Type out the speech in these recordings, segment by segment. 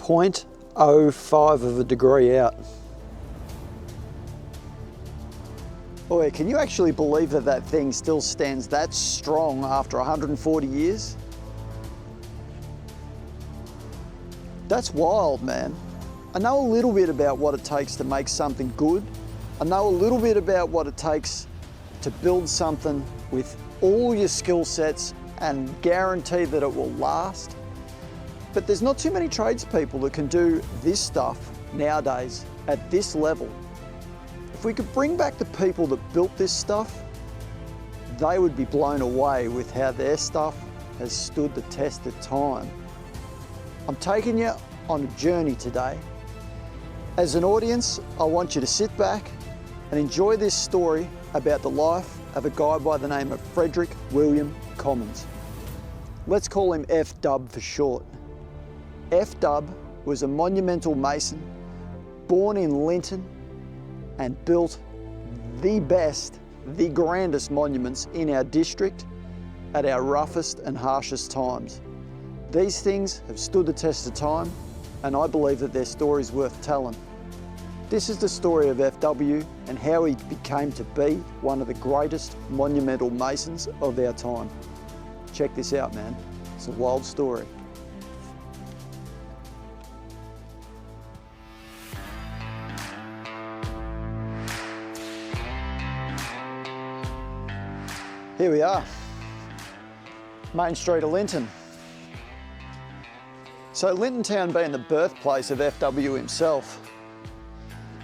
0.05 of a degree out. Boy, can you actually believe that that thing still stands that strong after 140 years? That's wild, man. I know a little bit about what it takes to make something good. I know a little bit about what it takes to build something with all your skill sets and guarantee that it will last. But there's not too many tradespeople that can do this stuff nowadays at this level. If we could bring back the people that built this stuff, they would be blown away with how their stuff has stood the test of time. I'm taking you on a journey today. As an audience, I want you to sit back and enjoy this story about the life of a guy by the name of Frederick William Commons. Let's call him F-Dub for short. F-Dub was a monumental mason, born in Linton, and built the best, the grandest monuments in our district at our roughest and harshest times. These things have stood the test of time, and I believe that their story is worth telling. This is the story of FW and how he became to be one of the greatest monumental masons of our time. Check this out, man. It's a wild story. Here we are, Main Street of Linton. So Linton Town being the birthplace of FW himself,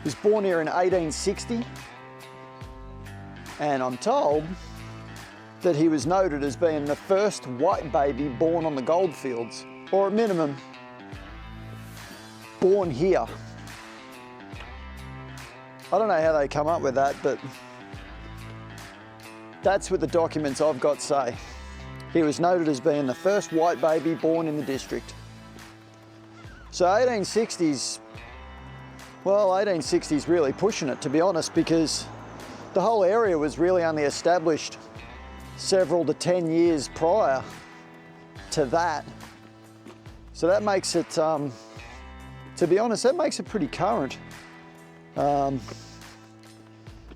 he was born here in 1860, and I'm told that he was noted as being the first white baby born on the goldfields, or at minimum, born here. I don't know how they come up with that, but that's what the documents I've got say. He was noted as being the first white baby born in the district. So 1860s, well, 1860s really pushing it, to be honest, because the whole area was really only established several to 10 years prior to that. So that makes it, to be honest, that makes it pretty current.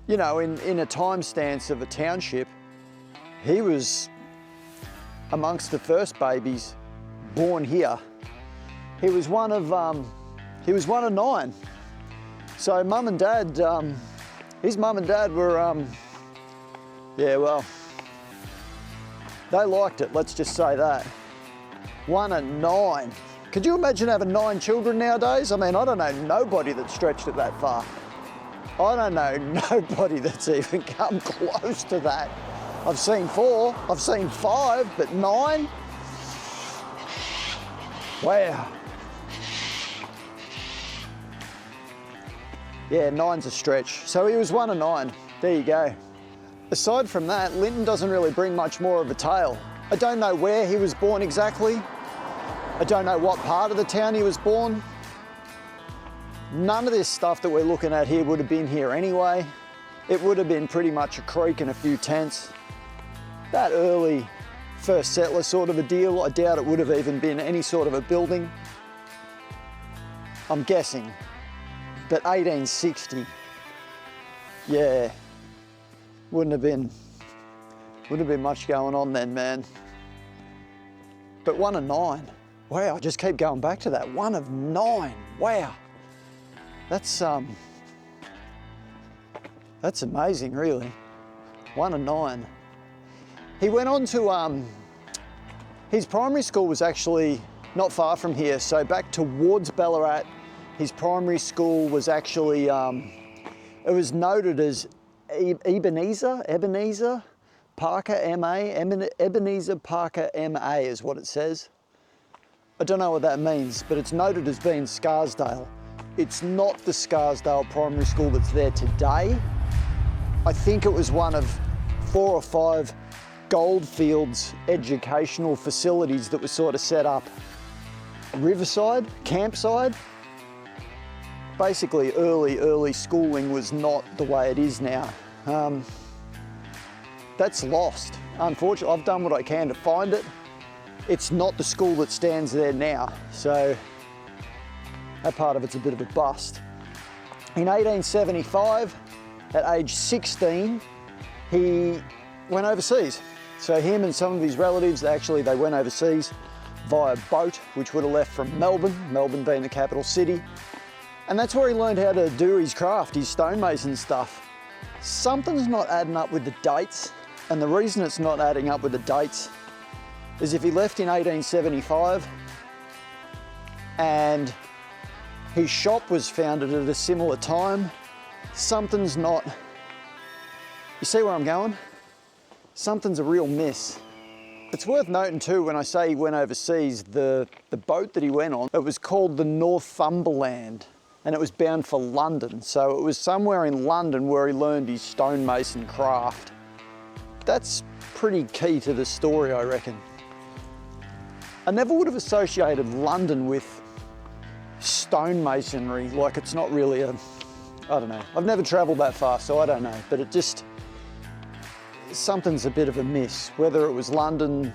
You know, in a time stance of a township, he was amongst the first babies born here. He was one of 9. So mum and dad, his mum and dad were, yeah, well, they liked it, let's just say that. 1 of 9. Could you imagine having 9 children nowadays? I mean, I don't know nobody that stretched it that far. I don't know nobody that's even come close to that. I've seen 4, I've seen 5, but 9? Wow. Yeah, 9's a stretch. So he was 1 of 9. There you go. Aside from that, Linton doesn't really bring much more of a tale. I don't know where he was born exactly. I don't know what part of the town he was born. None of this stuff that we're looking at here would have been here anyway. It would have been pretty much a creek and a few tents. That early first settler sort of a deal, I doubt it would have even been any sort of a building. I'm guessing. But 1860, yeah, wouldn't have been much going on then, man. But 1 of 9, wow, I just keep going back to that, 1 of 9, wow. That's amazing, really. 1 of 9. He went on to, his primary school was actually not far from here, so back towards Ballarat. His primary school was actually, it was noted as Ebenezer Parker MA, Ebenezer Parker MA is what it says. I don't know what that means, but it's noted as being Scarsdale. It's not the Scarsdale primary school that's there today. I think it was one of 4 or 5 goldfields educational facilities that was sort of set up riverside, campside. Basically early schooling was not the way it is now. That's lost. Unfortunately, I've done what I can to find it. It's not the school that stands there now. So That part of it's a bit of a bust. In 1875, at age 16, he went overseas. So him and some of his relatives, they went overseas via boat, which would have left from Melbourne, Melbourne being the capital city. And that's where he learned how to do his craft, his stonemason stuff. Something's not adding up with the dates, and the reason it's not adding up with the dates is if he left in 1875 and his shop was founded at a similar time, something's not, you see where I'm going? Something's a real miss. It's worth noting too, when I say he went overseas, the boat that he went on, it was called the Northumberland, and it was bound for London. So it was somewhere in London where he learned his stonemason craft. That's pretty key to the story, I reckon. I never would have associated London with stonemasonry, like it's not really I don't know. I've never traveled that far, so I don't know, but it just, something's a bit of a miss, whether it was London,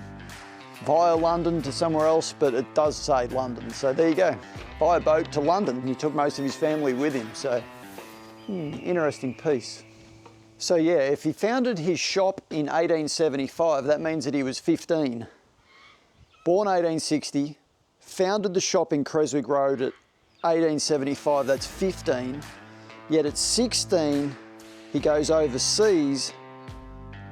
via London to somewhere else, but it does say London. So there you go, by a boat to London, and he took most of his family with him. So, interesting piece. So yeah, if he founded his shop in 1875, that means that he was 15. Born 1860, founded the shop in Creswick Road at 1875, that's 15. Yet at 16, he goes overseas,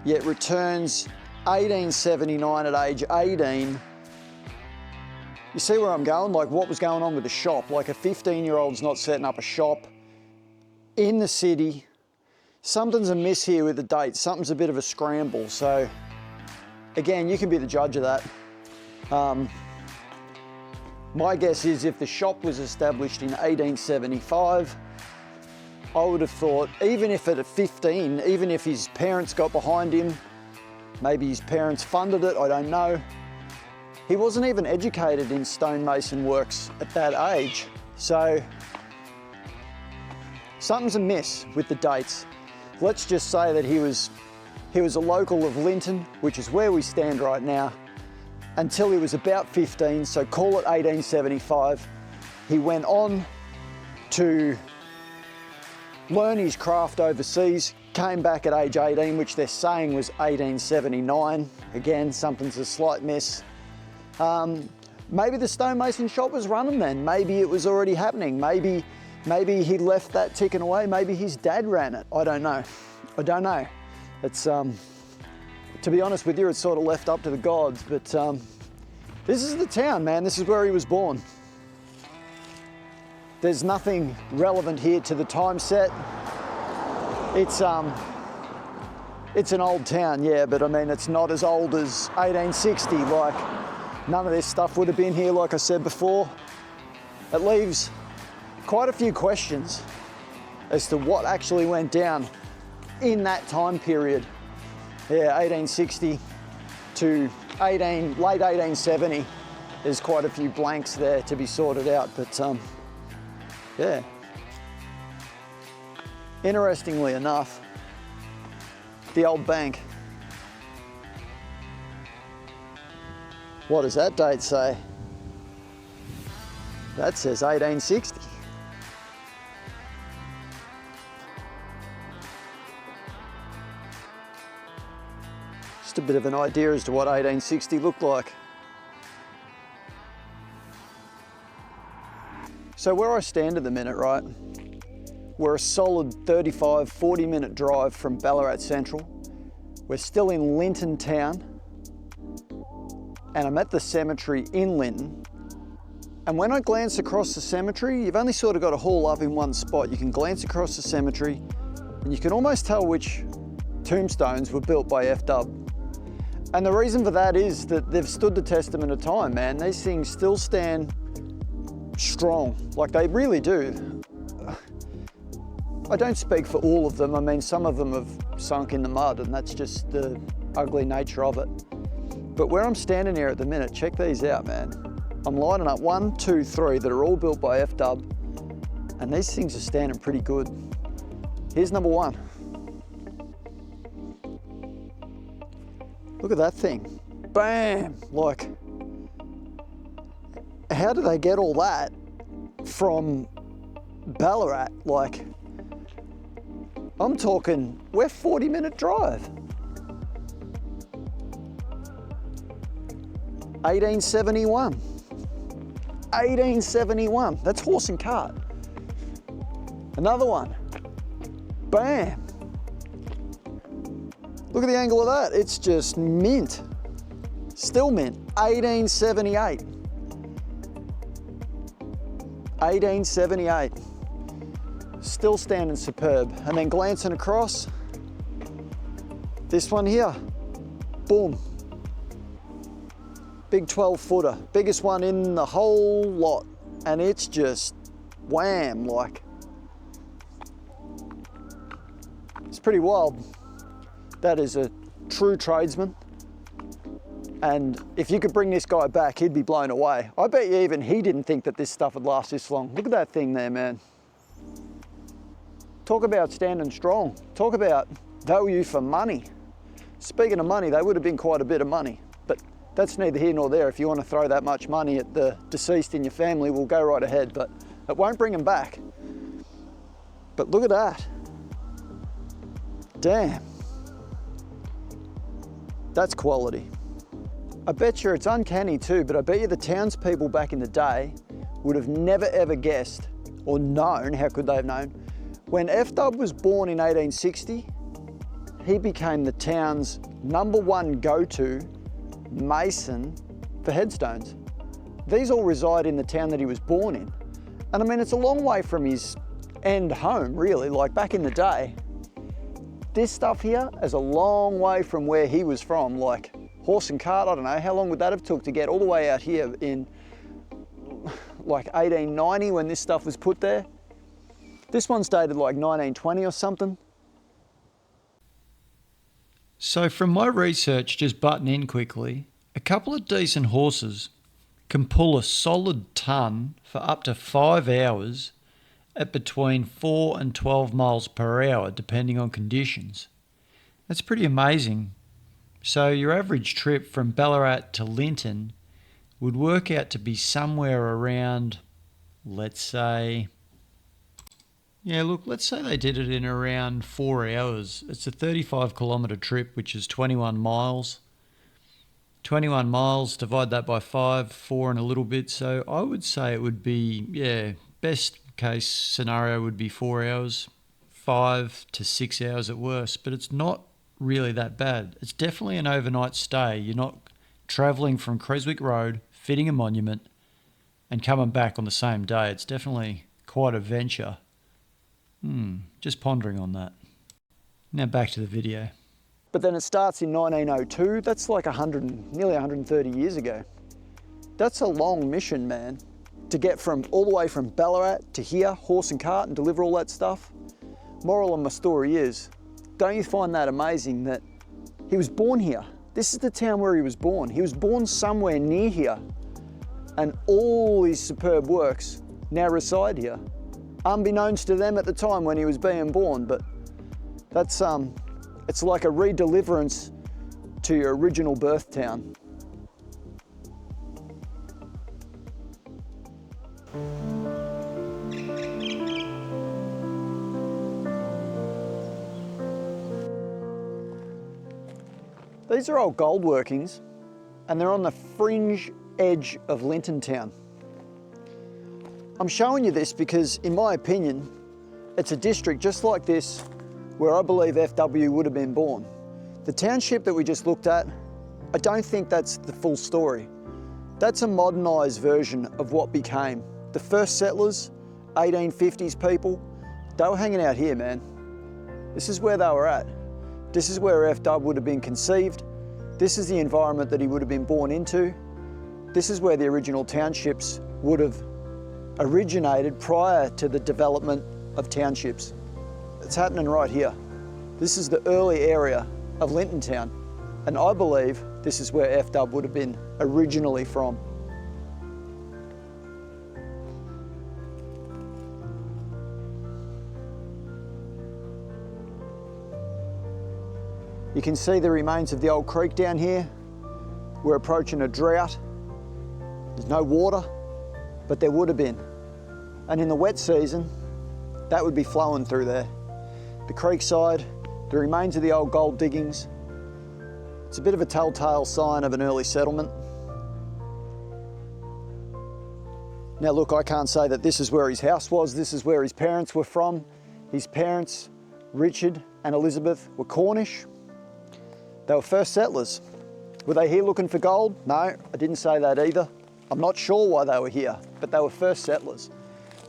yet returns 1879 at age 18. You see where I'm going? Like, what was going on with the shop? Like, a 15-year-old's not setting up a shop in the city. Something's amiss here with the dates. Something's a bit of a scramble. So, again, you can be the judge of that. My guess is if the shop was established in 1875, I would have thought, even if at 15, even if his parents got behind him, maybe his parents funded it, I don't know. He wasn't even educated in stonemason works at that age. So something's amiss with the dates. Let's just say that he was a local of Linton, which is where we stand right now, until he was about 15, so call it 1875. He went on to learn his craft overseas, came back at age 18, which they're saying was 1879. Again, something's a slight miss. Maybe the stonemason shop was running then. Maybe it was already happening. Maybe he left that ticking away. Maybe his dad ran it. I don't know. I don't know. It's, to be honest with you, it's sort of left up to the gods, but this is the town, man. This is where he was born. There's nothing relevant here to the time set. It's an old town, yeah, but I mean, it's not as old as 1860. Like, none of this stuff would have been here, like I said before. It leaves quite a few questions as to what actually went down in that time period. Yeah, 1860 to late 1870. There's quite a few blanks there to be sorted out, but yeah. Interestingly enough, the old bank. What does that date say? That says 1860. Just a bit of an idea as to what 1860 looked like. So where I stand at the minute, right? We're a solid 35, 40-minute drive from Ballarat Central. We're still in Linton town, and I'm at the cemetery in Linton. And when I glance across the cemetery, you've only sort of got to haul up in one spot. You can glance across the cemetery, and you can almost tell which tombstones were built by F-Dub. And the reason for that is that they've stood the testament of time, man. These things still stand strong, like they really do. I don't speak for all of them. I mean, some of them have sunk in the mud, and that's just the ugly nature of it. But where I'm standing here at the minute, check these out, man. I'm lining up 1, 2, 3 that are all built by F-Dub, and these things are standing pretty good. Here's number 1. Look at that thing. Bam! Like, how do they get all that from Ballarat, like, I'm talking, we're 40-minute drive. 1871. 1871, that's horse and cart. Another one, bam. Look at the angle of that, it's just mint. Still mint, 1878. 1878. Still standing superb. And then glancing across, this one here, boom. Big 12-footer, biggest one in the whole lot. And it's just wham, like. It's pretty wild. That is a true tradesman. And if you could bring this guy back, he'd be blown away. I bet you even he didn't think that this stuff would last this long. Look at that thing there, man. Talk about standing strong. Talk about value for money. Speaking of money, they would have been quite a bit of money, but that's neither here nor there. If you want to throw that much money at the deceased in your family, we'll go right ahead, but it won't bring them back. But look at that. Damn. That's quality. I bet you it's uncanny too, but I bet you the townspeople back in the day would have never ever guessed or known, how could they have known, when F-Dub was born in 1860, he became the town's #1 go-to mason for headstones. These all reside in the town that he was born in. And I mean, it's a long way from his end home, really, like back in the day. This stuff here is a long way from where he was from, like horse and cart, I don't know, how long would that have took to get all the way out here in like 1890 when this stuff was put there? This one's dated like 1920 or something. So from my research, just button in quickly, a couple of decent horses can pull a solid ton for up to 5 hours at between 4 and 12 miles per hour, depending on conditions. That's pretty amazing. So your average trip from Ballarat to Linton would work out to be somewhere around, let's say they did it in around 4 hours. It's a 35 kilometre trip, which is 21 miles. 21 miles, divide that by 5, 4 and a little bit. So I would say it would be, best case scenario would be 4 hours, 5 to 6 hours at worst, but it's not really that bad. It's definitely an overnight stay. You're not travelling from Creswick Road, fitting a monument and coming back on the same day. It's definitely quite a venture. Just pondering on that. Now back to the video. But then it starts in 1902. That's like nearly 130 years ago. That's a long mission, man. To get from all the way from Ballarat to here, horse and cart, and deliver all that stuff. Moral of my story is, don't you find that amazing that he was born here? This is the town where he was born. He was born somewhere near here, and all his superb works now reside here. Unbeknownst to them at the time when he was being born, but that's it's like a redeliverance to your original birth town. These are old gold workings, and they're on the fringe edge of Linton town. I'm showing you this because, in my opinion, it's a district just like this where I believe FW would have been born. The township that we just looked at, I don't think that's the full story. That's a modernised version of what became. The first settlers, 1850s people, they were hanging out here, man. This is where they were at. This is where FW would have been conceived. This is the environment that he would have been born into. This is where the original townships would have originated prior to the development of townships. It's happening right here. This is the early area of Linton Town, and I believe this is where FW would have been originally from. You can see the remains of the old creek down here. We're approaching a drought. There's no water, but there would have been. And in the wet season, that would be flowing through there. The creekside, the remains of the old gold diggings. It's a bit of a telltale sign of an early settlement. Now look, I can't say that this is where his house was, this is where his parents were from. His parents, Richard and Elizabeth, were Cornish. They were first settlers. Were they here looking for gold? No, I didn't say that either. I'm not sure why they were here, but they were first settlers.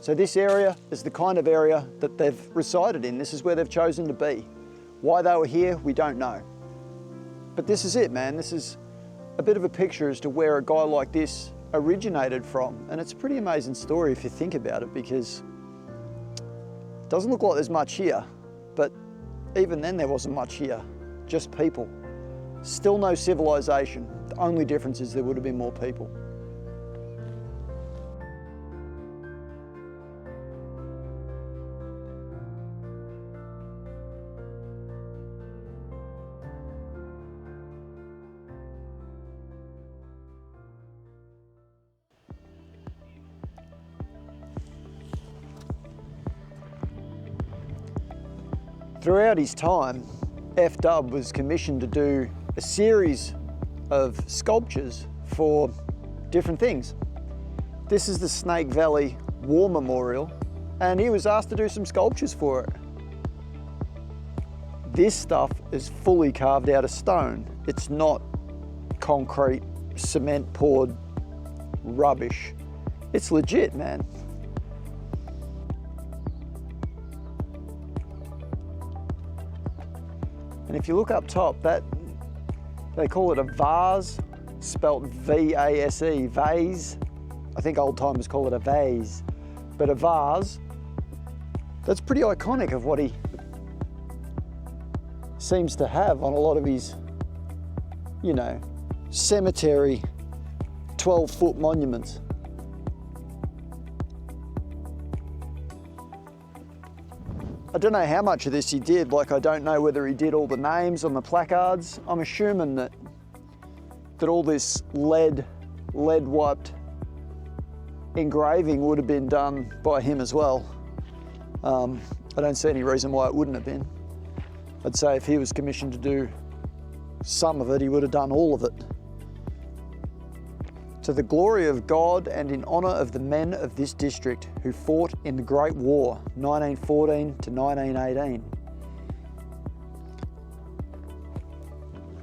So this area is the kind of area that they've resided in. This is where they've chosen to be. Why they were here, we don't know. But this is it, man. This is a bit of a picture as to where a guy like this originated from. And it's a pretty amazing story if you think about it, because it doesn't look like there's much here, but even then there wasn't much here, just people. Still no civilization. The only difference is there would have been more people. Throughout his time, F-Dub was commissioned to do a series of sculptures for different things. This is the Snake Valley War Memorial, and he was asked to do some sculptures for it. This stuff is fully carved out of stone. It's not concrete, cement poured rubbish. It's legit, man. And if you look up top, that they call it a vase, spelt V-A-S-E, vase. I think old timers call it a vase, but a vase. That's pretty iconic of what he seems to have on a lot of his, you know, cemetery 12-foot monuments. I don't know how much of this he did, like I don't know whether he did all the names on the placards. I'm assuming that all this lead-wiped engraving would have been done by him as well. I don't see any reason why it wouldn't have been. I'd say if he was commissioned to do some of it, he would have done all of it. To the glory of God and in honour of the men of this district who fought in the Great War, 1914 to 1918.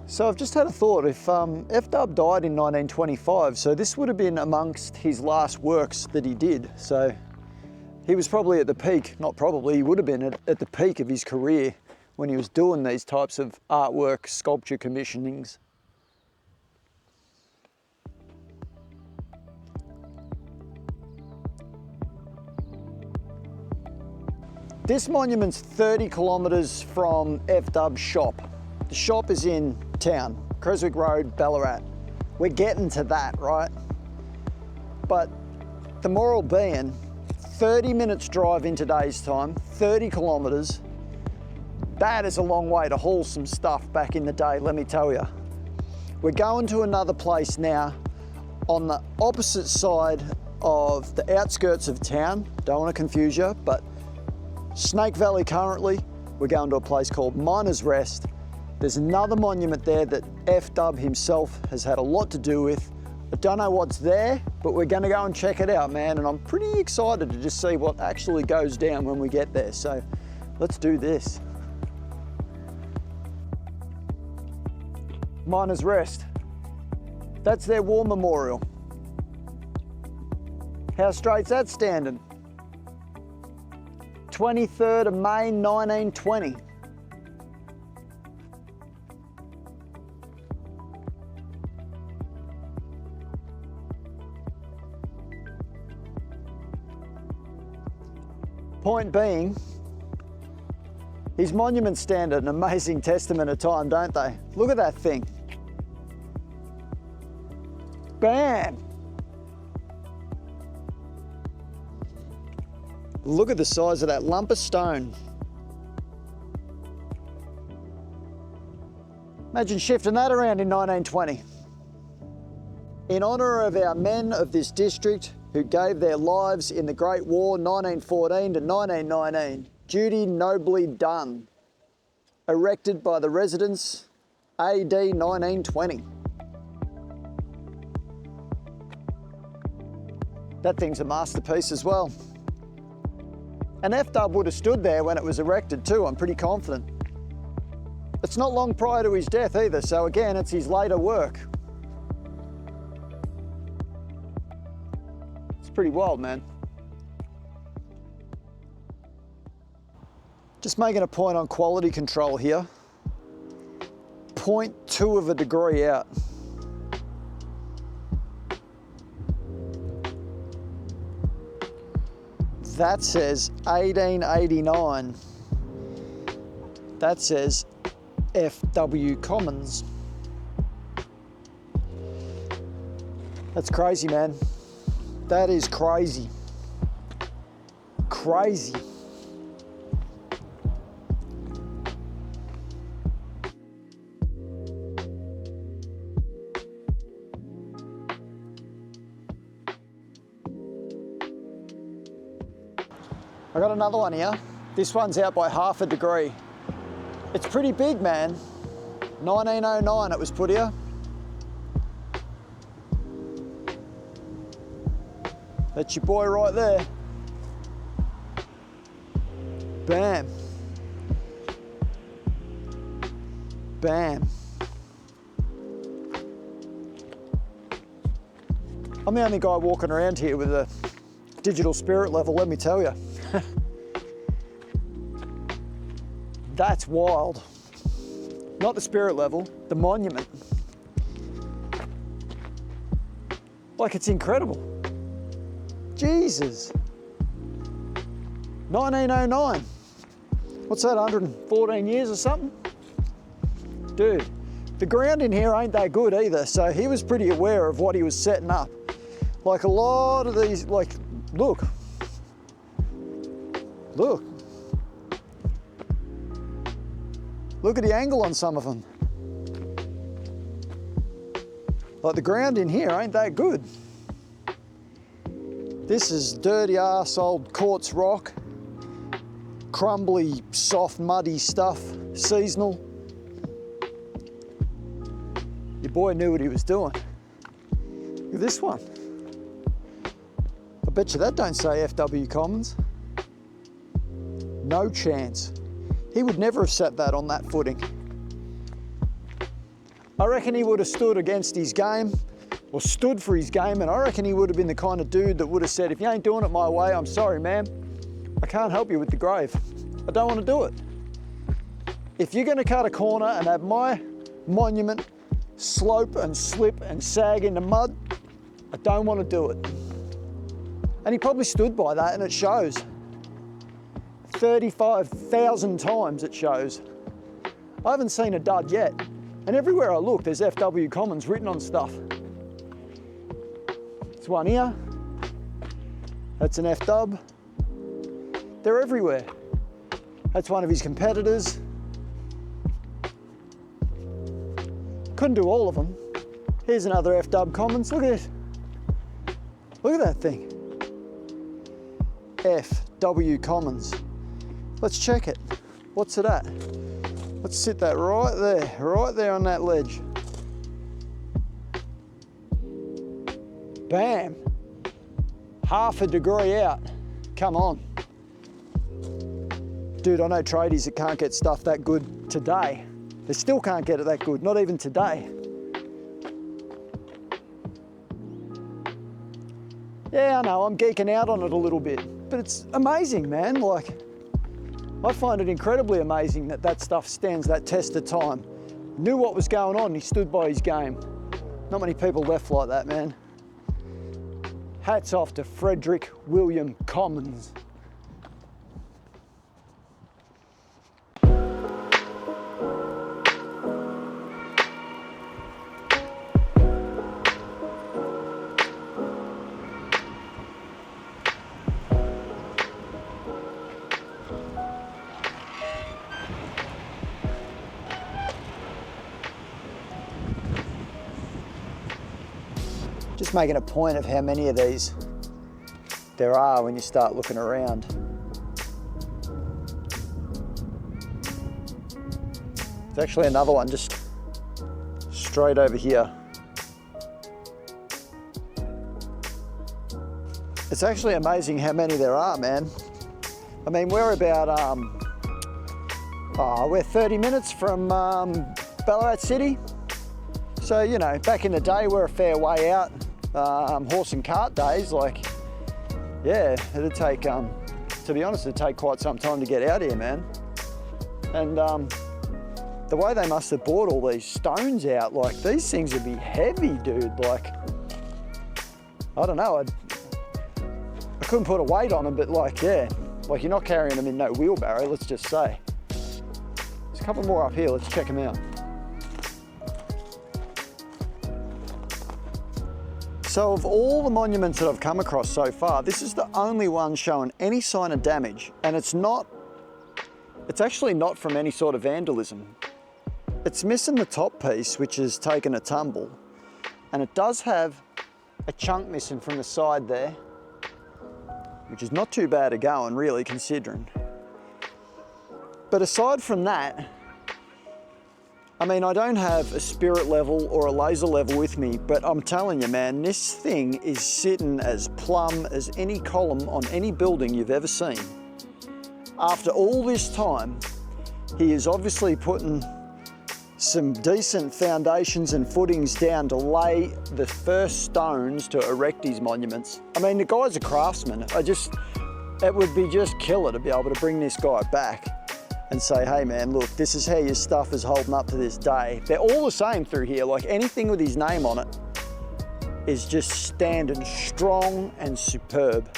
So I've just had a thought, if F-Dub died in 1925, so this would have been amongst his last works that he did. So he was probably at the peak, not probably, he would have been at the peak of his career when he was doing these types of artwork, sculpture commissionings. This monument's 30 kilometres from F-Dub's shop. The shop is in town, Creswick Road, Ballarat. We're getting to that, right? But the moral being, 30 minutes drive in today's time, 30 kilometres, that is a long way to haul some stuff back in the day, let me tell you. We're going to another place now on the opposite side of the outskirts of town. Don't want to confuse you, but Snake Valley currently, we're going to a place called Miner's Rest. There's another monument there that F-Dub himself has had a lot to do with. I don't know what's there, but we're going to go and check it out, man, and I'm pretty excited to just see what actually goes down when we get there, so let's do this. Miner's Rest. That's their war memorial. How straight's that standing? 23rd of May, 1920. Point being, his monuments stand an amazing testament of time, don't they? Look at that thing. Bam! Look at the size of that lump of stone. Imagine shifting that around in 1920. In honour of our men of this district who gave their lives in the Great War 1914 to 1919. Duty nobly done. Erected by the residents AD 1920. That thing's a masterpiece as well. An F-dub would have stood there when it was erected too, I'm pretty confident. It's not long prior to his death either, so again, it's his later work. It's pretty wild, man. Just making a point on quality control here. 0.2 of a degree out. That says 1889. That says F.W. Commons. That's crazy, man. That is crazy. Crazy. I got another one here. This one's out by half a degree. It's pretty big, man. 1909 it was put here. That's your boy right there. Bam. Bam. I'm the only guy walking around here with a digital spirit level, let me tell you. That's wild. Not the spirit level, the monument. Like, it's incredible. Jesus. 1909. What's that, 114 years or something? Dude, the ground in here ain't that good either, so he was pretty aware of what he was setting up. Like a lot of these, like, look. Look. Look at the angle on some of them. Like, the ground in here ain't that good. This is dirty ass old quartz rock. Crumbly, soft, muddy stuff, seasonal. Your boy knew what he was doing. Look at this one. I bet you that don't say F.W. Commons. No chance. He would never have set that on that footing. I reckon he would have stood against his game, or stood for his game, and I reckon he would have been the kind of dude that would have said, if you ain't doing it my way, I'm sorry, ma'am. I can't help you with the grave. I don't want to do it. If you're going to cut a corner and have my monument slope and slip and sag in the mud, I don't want to do it. And he probably stood by that, and it shows. 35,000 times it shows. I haven't seen a dud yet. And everywhere I look, there's F.W. Commons written on stuff. There's one here. That's an F-dub. They're everywhere. That's one of his competitors. Couldn't do all of them. Here's another F.W. Commons. Look at it. Look at that thing. F.W. Commons. Let's check it. What's it at? Let's sit that right there on that ledge. Bam. Half a degree out. Come on. Dude, I know tradies that can't get stuff that good today. They still can't get it that good, not even today. Yeah, I know, I'm geeking out on it a little bit, but it's amazing, man. Like, I find it incredibly amazing that that stuff stands that test of time. Knew what was going on, he stood by his game. Not many people left like that, man. Hats off to Frederick William Commons. Just making a point of how many of these there are when you start looking around. There's actually another one just straight over here. It's actually amazing how many there are, man. I mean, we're about, we're 30 minutes from Ballarat City. So, you know, back in the day, we're a fair way out. Horse and cart days, like, yeah, it'd take, to be honest, it'd take quite some time to get out here, man. And the way they must have bought all these stones out, like, these things would be heavy, dude. Like, I don't know, I couldn't put a weight on them, but like, yeah, like you're not carrying them in no wheelbarrow, let's just say. There's a couple more up here, let's check them out. So of all the monuments that I've come across so far, this is the only one showing any sign of damage, and it's actually not from any sort of vandalism. It's missing the top piece, which has taken a tumble, and it does have a chunk missing from the side there, which is not too bad a going, really, considering. But aside from that, I mean, I don't have a spirit level or a laser level with me, but I'm telling you, man, this thing is sitting as plumb as any column on any building you've ever seen. After all this time, he is obviously putting some decent foundations and footings down to lay the first stones to erect his monuments. I mean, the guy's a craftsman. It would be just killer to be able to bring this guy back and say, hey man, look, this is how your stuff is holding up to this day. They're all the same through here. Like, anything with his name on it is just standing strong and superb.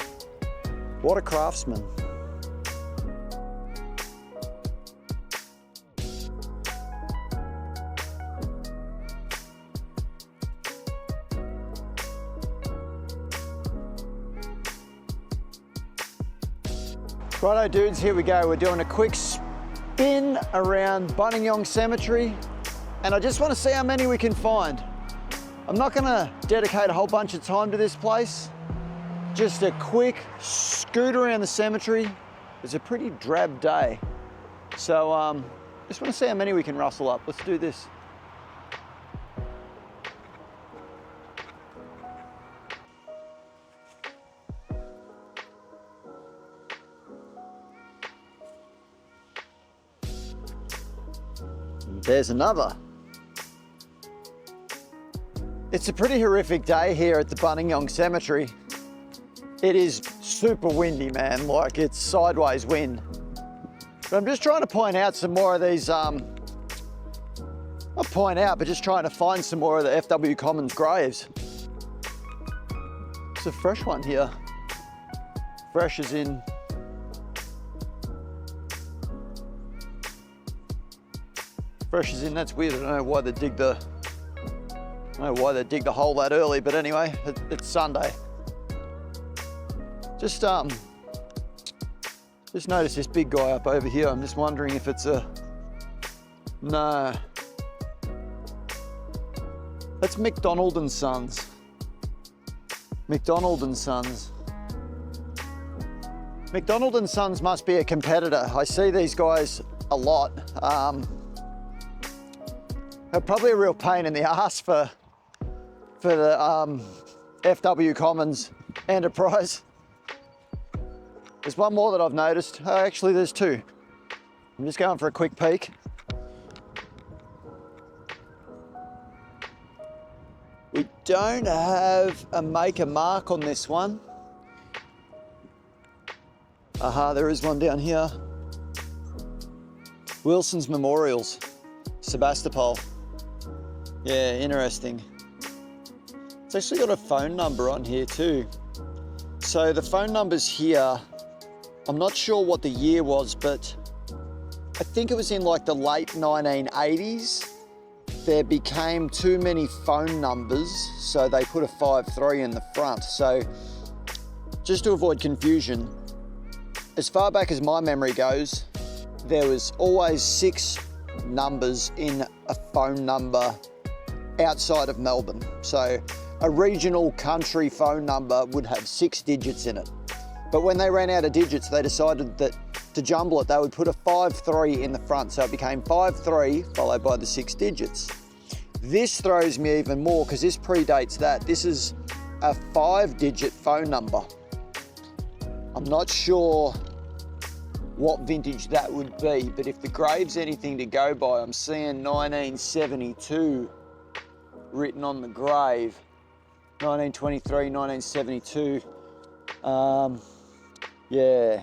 What a craftsman. Righto dudes, here we go. We're doing a quick spin around Buninyong Cemetery, and I just want to see how many we can find. I'm not going to dedicate a whole bunch of time to this place. Just a quick scoot around the cemetery. It's a pretty drab day. So just want to see how many we can rustle up. Let's do this. There's another. It's a pretty horrific day here at the Buninyong Cemetery. It is super windy, man, like it's sideways wind. But I'm just trying to point out some more of these, not point out, but just trying to find some more of the FW Commons graves. It's a fresh one here. Fresh as in that's weird. I don't know why they dig the hole that early, but anyway, it's Sunday. Just noticed this big guy up over here. I'm just wondering if it's no. That's McDonald and Sons. McDonald and Sons. McDonald and Sons must be a competitor. I see these guys a lot. They're probably a real pain in the ass for the FW Commons Enterprise. There's one more that I've noticed. Oh, actually there's two. I'm just going for a quick peek. We don't have a make a mark on this one. Aha, there is one down here. Wilson's Memorials, Sebastopol. Yeah, interesting. It's actually got a phone number on here too. So the phone number's here. I'm not sure what the year was, but I think it was in like the late 1980s. There became too many phone numbers, so they put a 53 in the front. So just to avoid confusion, as far back as my memory goes, there was always 6 numbers in a phone number outside of Melbourne. So a regional country phone number would have 6 digits in it. But when they ran out of digits, they decided that to jumble it, they would put a 5-3 in the front. So it became 5-3 followed by the 6 digits. This throws me even more because this predates that. This is a 5-digit phone number. I'm not sure what vintage that would be, but if the grave's anything to go by, I'm seeing 1972 written on the grave. 1923, 1972. Yeah,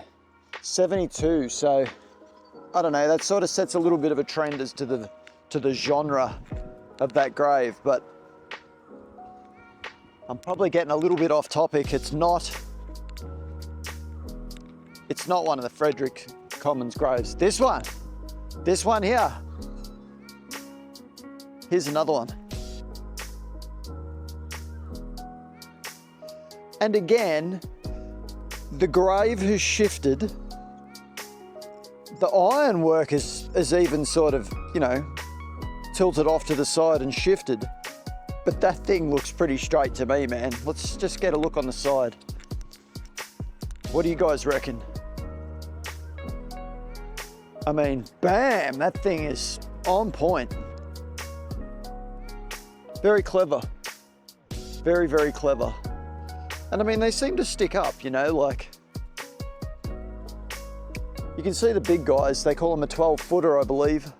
72. So I don't know, that sort of sets a little bit of a trend as to the genre of that grave, but I'm probably getting a little bit off topic. It's not one of the Frederick Commons graves. This one here. Here's another one. And again, the grave has shifted. The ironwork is even sort of, you know, tilted off to the side and shifted. But that thing looks pretty straight to me, man. Let's just get a look on the side. What do you guys reckon? I mean, bam, that thing is on point. Very clever. Very, very clever. And I mean, they seem to stick up, you know, like, you can see the big guys, they call them a 12-footer, I believe.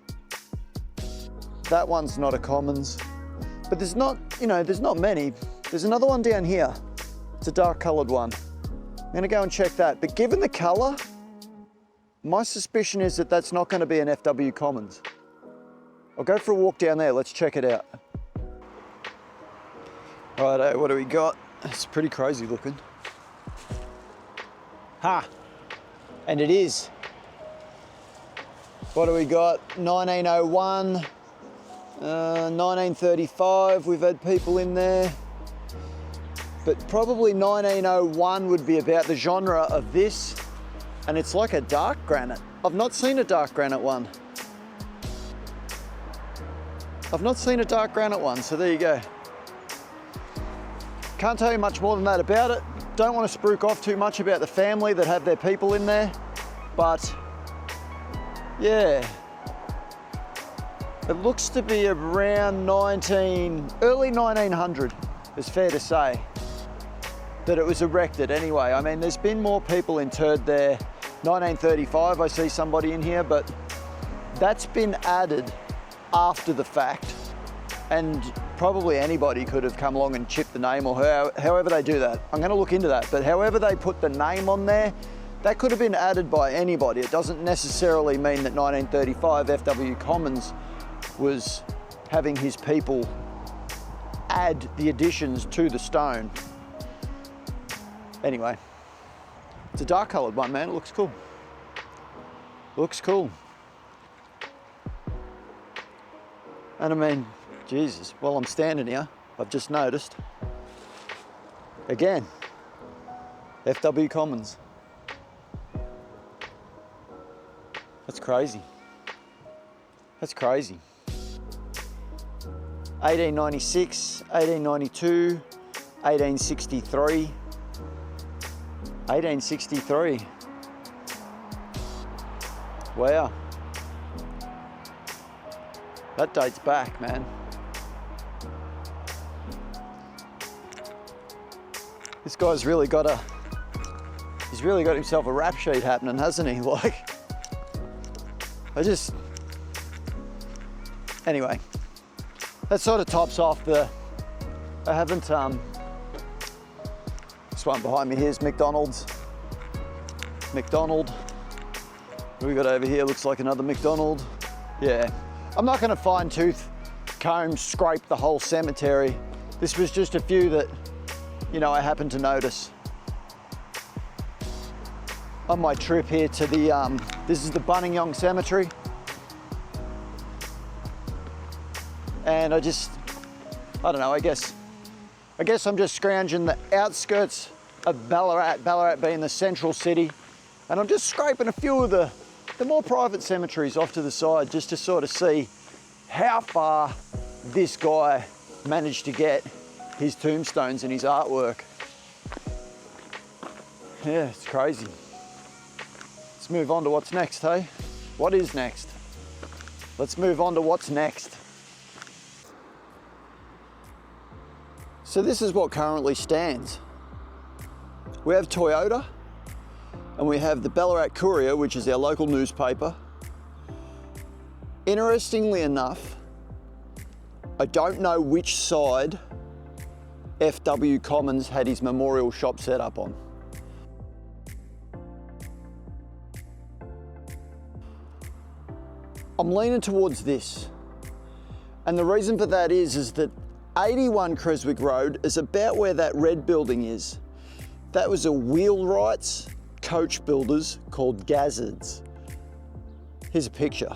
That one's not a Commons. But there's not, you know, there's not many. There's another one down here. It's a dark coloured one. I'm gonna go and check that. But given the colour, my suspicion is that that's not gonna be an FW Commons. I'll go for a walk down there, let's check it out. Righto, what do we got? It's pretty crazy looking. Ha! And it is. What do we got? 1901, 1935, we've had people in there. But probably 1901 would be about the genre of this. And it's like a dark granite. I've not seen a dark granite one. So there you go. Can't tell you much more than that about it. Don't want to spruik off too much about the family that have their people in there, but yeah. It looks to be around early 1900, is fair to say, that it was erected anyway. I mean, there's been more people interred there. 1935, I see somebody in here, but that's been added after the fact. And probably anybody could have come along and chipped the name, or however they do that. I'm gonna look into that, but however they put the name on there, that could have been added by anybody. It doesn't necessarily mean that 1935 FW Commons was having his people add the additions to the stone. Anyway, it's a dark coloured one, man. It looks cool. Looks cool. And I mean, Jesus, while I'm standing here, I've just noticed, again, FW Commons. That's crazy. That's crazy. 1896, 1892, 1863. 1863. Wow. That dates back, man. This guy's really got he's really got himself a rap sheet happening, hasn't he? Like, anyway, that sort of tops off I haven't, this one behind me here is McDonald's. McDonald. What we got over here looks like another McDonald. Yeah, I'm not gonna fine tooth comb scrape the whole cemetery. This was just a few that, you know, I happened to notice. On my trip here to this is the Buninyong Cemetery. And I don't know, I guess I'm just scrounging the outskirts of Ballarat being the central city. And I'm just scraping a few of the more private cemeteries off to the side just to sort of see how far this guy managed to get his tombstones and his artwork. Yeah, it's crazy. Let's move on to what's next, hey? What is next? Let's move on to what's next. So this is what currently stands. We have Toyota, and we have the Ballarat Courier, which is our local newspaper. Interestingly enough, I don't know which side F.W. Commons had his memorial shop set up on. I'm leaning towards this. And the reason for that is that 81 Creswick Road is about where that red building is. That was a wheelwrights coach builders called Gazzards. Here's a picture.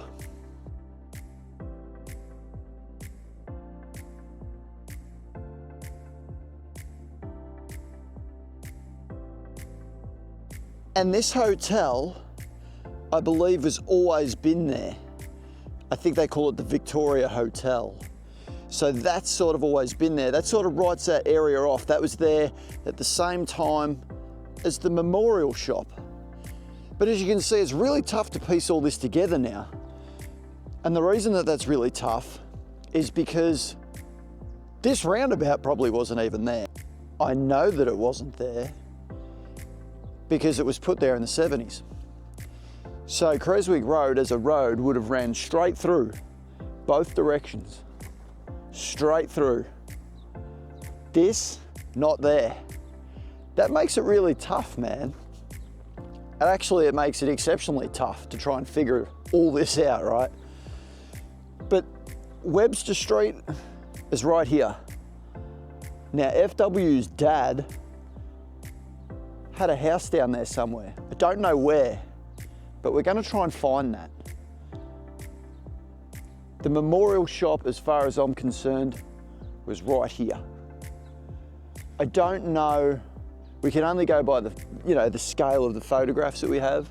And this hotel, I believe, has always been there. I think they call it the Victoria Hotel. So that's sort of always been there. That sort of writes that area off. That was there at the same time as the memorial shop. But as you can see, it's really tough to piece all this together now. And the reason that that's really tough is because this roundabout probably wasn't even there. I know that it wasn't there because it was put there in the 70s. So Creswick Road as a road would have ran straight through both directions. Straight through. This, not there. That makes it really tough, man. And actually it makes it exceptionally tough to try and figure all this out, right? But Webster Street is right here. Now FW's dad had a house down there somewhere. I don't know where, but we're going to try and find that. The memorial shop, as far as I'm concerned, was right here. I don't know, we can only go by the, the scale of the photographs that we have.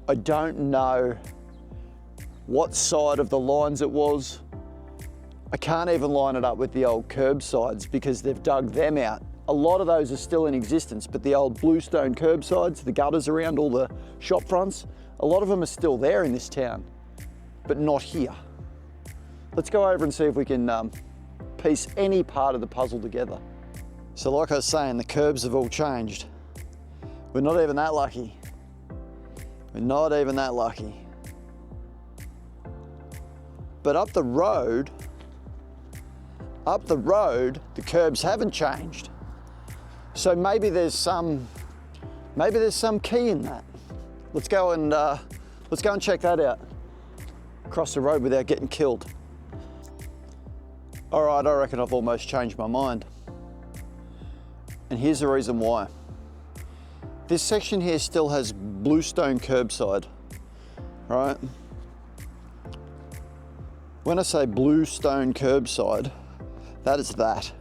I don't know what side of the lines it was. I can't even line it up with the old curbsides because they've dug them out. A lot of those are still in existence, but the old bluestone curbsides, the gutters around all the shop fronts, a lot of them are still there in this town, but not here. Let's go over and see if we can piece any part of the puzzle together. So like I was saying, the curbs have all changed. We're not even that lucky. We're not even that lucky. But up the road, the curbs haven't changed. So maybe there's some key in that. Let's go and check that out. Cross the road without getting killed. All right, I reckon I've almost changed my mind. And here's the reason why. This section here still has bluestone curbside, right? When I say bluestone curbside, that is that.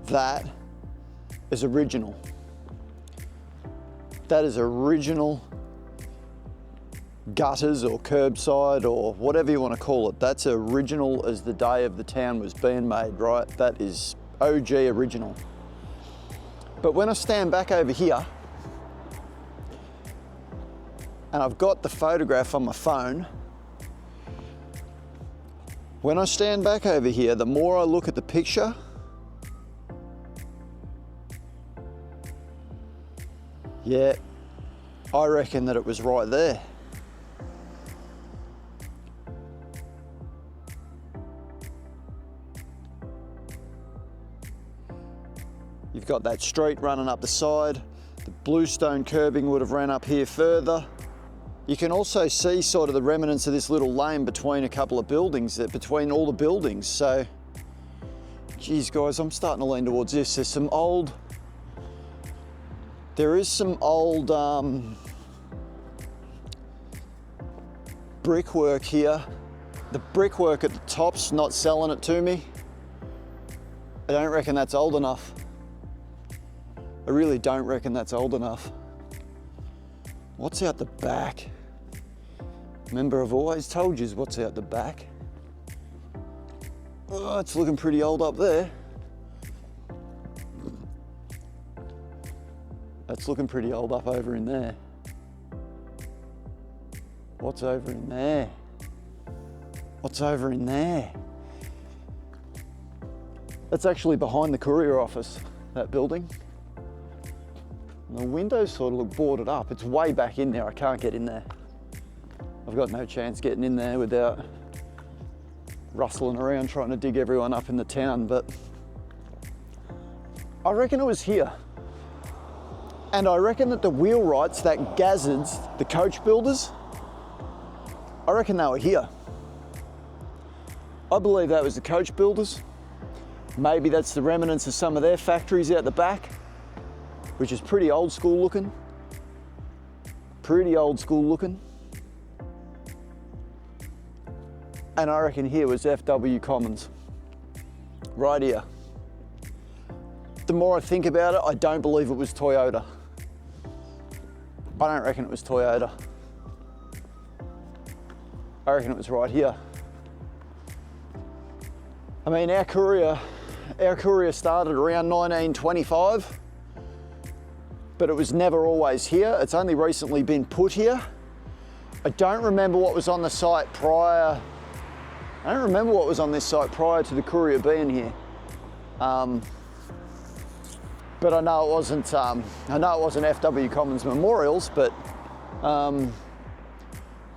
That is original. That is original gutters or curbside or whatever you want to call it. That's original as the day of the town was being made, right? That is OG original. But when I stand back over here, and I've got the photograph on my phone, when I stand back over here, the more I look at the picture, yeah, I reckon that it was right there. You've got that street running up the side. The bluestone curbing would have ran up here further. You can also see sort of the remnants of this little lane between a couple of buildings, between all the buildings. So, geez guys, I'm starting to lean towards this. There is some old brickwork here. The brickwork at the top's not selling it to me. I don't reckon that's old enough. I really don't reckon that's old enough. What's out the back? Remember, I've always told you what's out the back. Oh, it's looking pretty old up there. That's looking pretty old up over in there. What's over in there? What's over in there? That's actually behind the courier office, that building. And the windows sort of look boarded up. It's way back in there. I can't get in there. I've got no chance getting in there without rustling around trying to dig everyone up in the town, but I reckon it was here. And I reckon that the wheelwrights, that Gazzards, the coach builders, I reckon they were here. I believe that was the coach builders. Maybe that's the remnants of some of their factories out the back, which is pretty old school looking. Pretty old school looking. And I reckon here was FW Commons, right here. The more I think about it, I don't believe it was Toyota. I don't reckon it was Toyota. I reckon it was right here. I mean, our courier started around 1925, but it was never always here. It's only recently been put here. I don't remember what was on the site prior. I don't remember what was on this site prior to the courier being here. But I know it wasn't FW Commons Memorials, but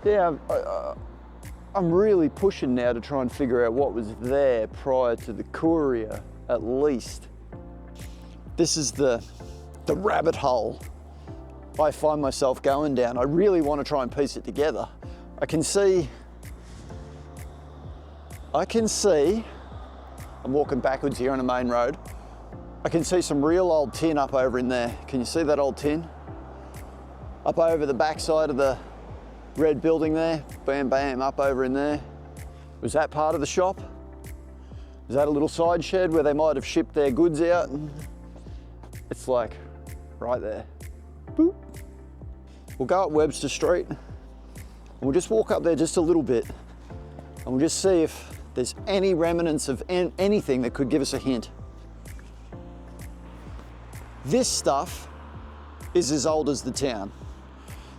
yeah, I'm really pushing now to try and figure out what was there prior to the courier, at least. This is the rabbit hole I find myself going down. I really want to try and piece it together. I can see, I'm walking backwards here on a main road. I can see some real old tin up over in there. Can you see that old tin? Up over the backside of the red building there, bam, bam, up over in there. Was that part of the shop? Was that a little side shed where they might have shipped their goods out? It's like right there. Boop. We'll go up Webster Street and we'll just walk up there just a little bit and we'll just see if there's any remnants of anything that could give us a hint. This stuff is as old as the town.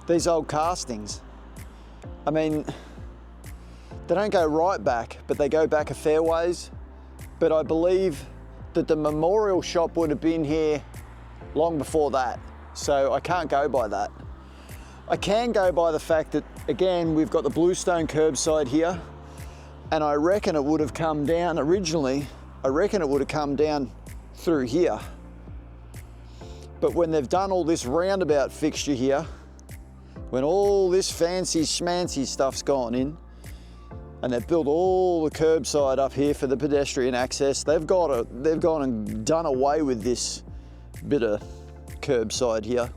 These old castings. I mean, they don't go right back, but they go back a fair ways. But I believe that the memorial shop would have been here long before that. So I can't go by that. I can go by the fact that, again, we've got the bluestone curbside here, and I reckon it would have come down originally, I reckon it would have come down through here. But when they've done all this roundabout fixture here, when all this fancy schmancy stuff's gone in, and they've built all the curbside up here for the pedestrian access, they've gone and done away with this bit of curbside here.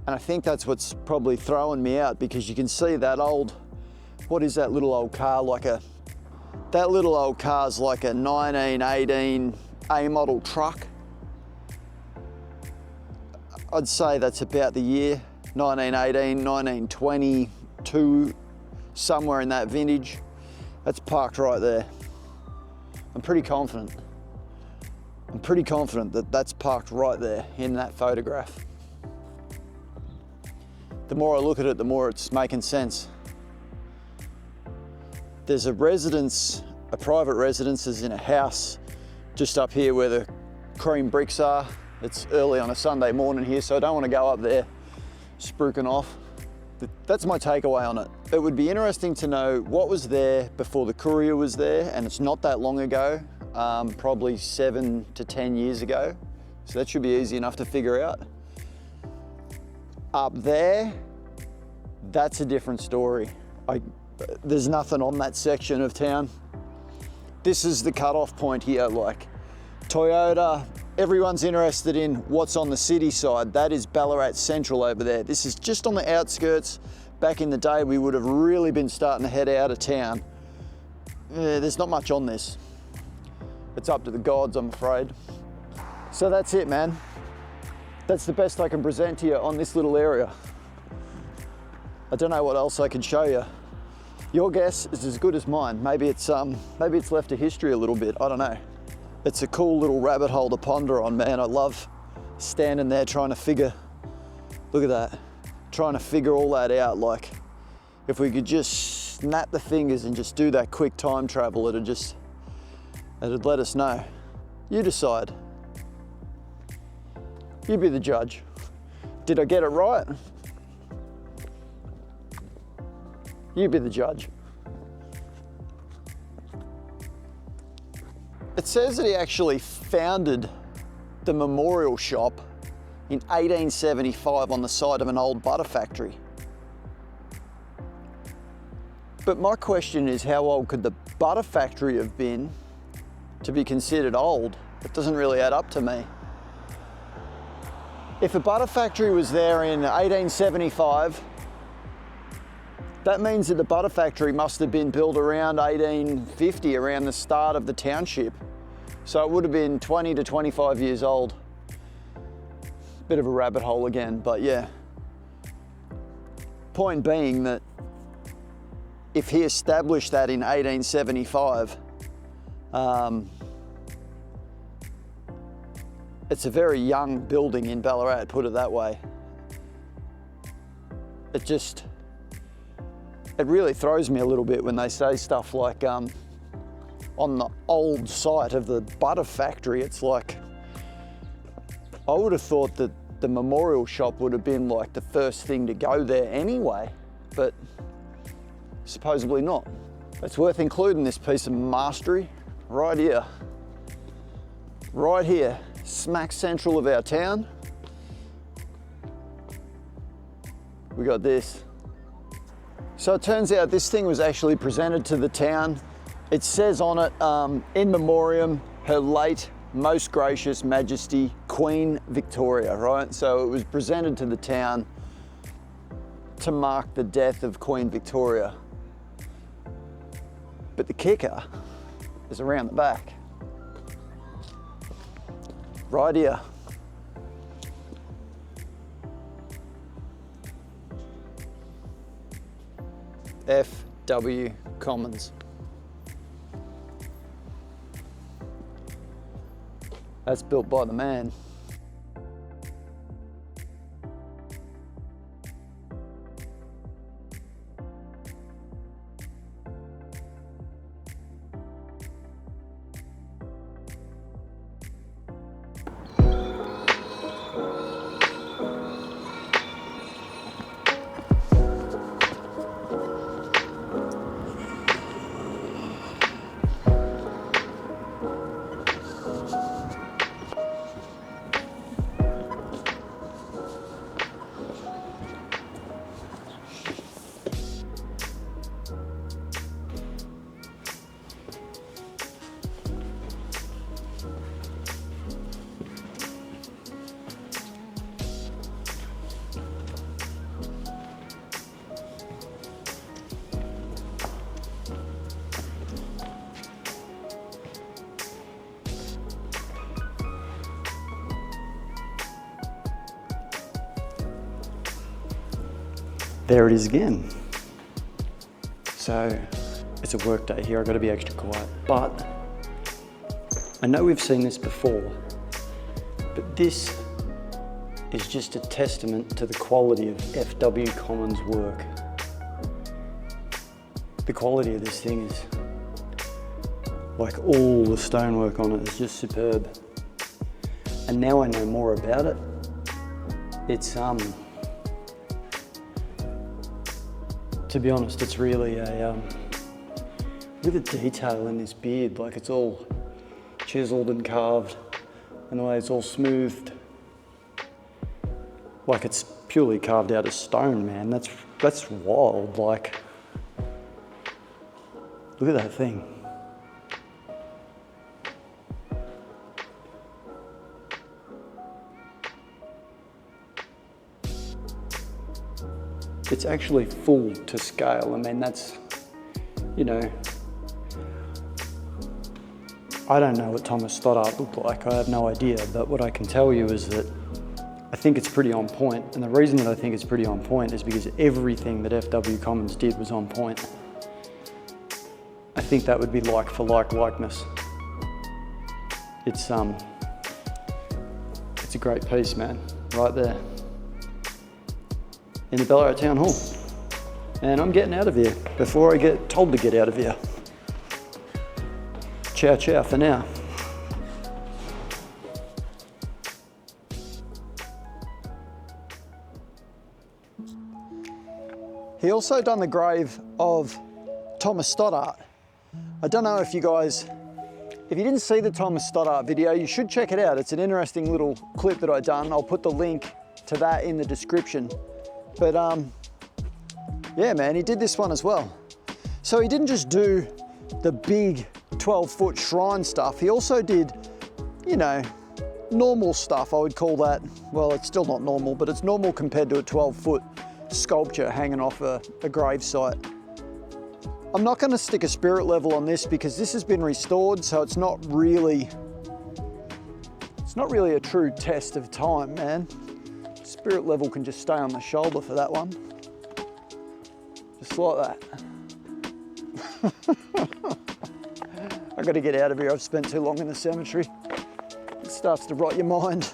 And I think that's what's probably throwing me out, because you can see that old, what is that little old car, that little old car's like a 1918 A model truck. I'd say that's about the year, 1918, 1922, somewhere in that vintage. That's parked right there. I'm pretty confident that that's parked right there in that photograph. The more I look at it, the more it's making sense. There's a residence, a private residence is in a house just up here where the cream bricks are. It's early on a Sunday morning here, so I don't want to go up there spruiking off. That's my takeaway on it. It would be interesting to know what was there before the courier was there, and it's not that long ago, probably 7 to 10 years ago. So that should be easy enough to figure out. Up there, that's a different story. There's nothing on that section of town. This is the cutoff point here, like Toyota. Everyone's interested in what's on the city side. That is Ballarat Central over there. This is just on the outskirts. Back in the day, we would have really been starting to head out of town. There's not much on this. It's up to the gods, I'm afraid. So that's it, man. That's the best I can present to you on this little area. I don't know what else I can show you. Your guess is as good as mine. Maybe it's left to history a little bit, I don't know. It's a cool little rabbit hole to ponder on, man. I love standing there trying to figure, look at that, trying to figure all that out. Like, if we could just snap the fingers and just do that quick time travel, it'd let us know. You decide. You be the judge. Did I get it right? You be the judge. It says that he actually founded the memorial shop in 1875 on the side of an old butter factory. But my question is, how old could the butter factory have been to be considered old? It doesn't really add up to me. If a butter factory was there in 1875, that means that the butter factory must have been built around 1850, around the start of the township. So it would have been 20 to 25 years old. Bit of a rabbit hole again, but yeah. Point being that if he established that in 1875, it's a very young building in Ballarat, put it that way. It really throws me a little bit when they say stuff like, on the old site of the butter factory, it's like, I would have thought that the memorial shop would have been like the first thing to go there anyway, but supposedly not. It's worth including this piece of mastery right here. Right here, smack central of our town. We got this. So it turns out this thing was actually presented to the town. It says on it, in memoriam, her late most gracious majesty, Queen Victoria, right? So it was presented to the town to mark the death of Queen Victoria. But the kicker is around the back. Right here. F.W. Commons. That's built by the man. There it is again. So it's a work day here, I've got to be extra quiet. But I know we've seen this before, but this is just a testament to the quality of F.W. Commons' work. The quality of this thing is, like, all the stonework on it is just superb. And now I know more about it. It's to be honest, it's really a, look at the detail in this beard, like it's all chiseled and carved, and the way it's all smoothed. Like it's purely carved out of stone, man. That's wild, like, look at that thing. It's actually full to scale. I mean, that's, you know, I don't know what Thomas Stoddart looked like. I have no idea, but what I can tell you is that I think it's pretty on point. And the reason that I think it's pretty on point is because everything that F.W. Commons did was on point. I think that would be like for like likeness. It's It's a great piece, man, right there in the Ballarat Town Hall. And I'm getting out of here before I get told to get out of here. Ciao, ciao for now. He also done the grave of Thomas Stoddart. I don't know if you guys, if you didn't see the Thomas Stoddart video, you should check it out. It's an interesting little clip that I done. I'll put the link to that in the description. But yeah, man, he did this one as well. So he didn't just do the big 12-foot shrine stuff. He also did, you know, normal stuff, I would call that. Well, it's still not normal, but it's normal compared to a 12-foot sculpture hanging off a grave site. I'm not going to stick a spirit level on this because this has been restored, so it's not really a true test of time, man. Spirit level can just stay on the shoulder for that one. Just like that. I got to get out of here. I've spent too long in the cemetery. It starts to rot your mind.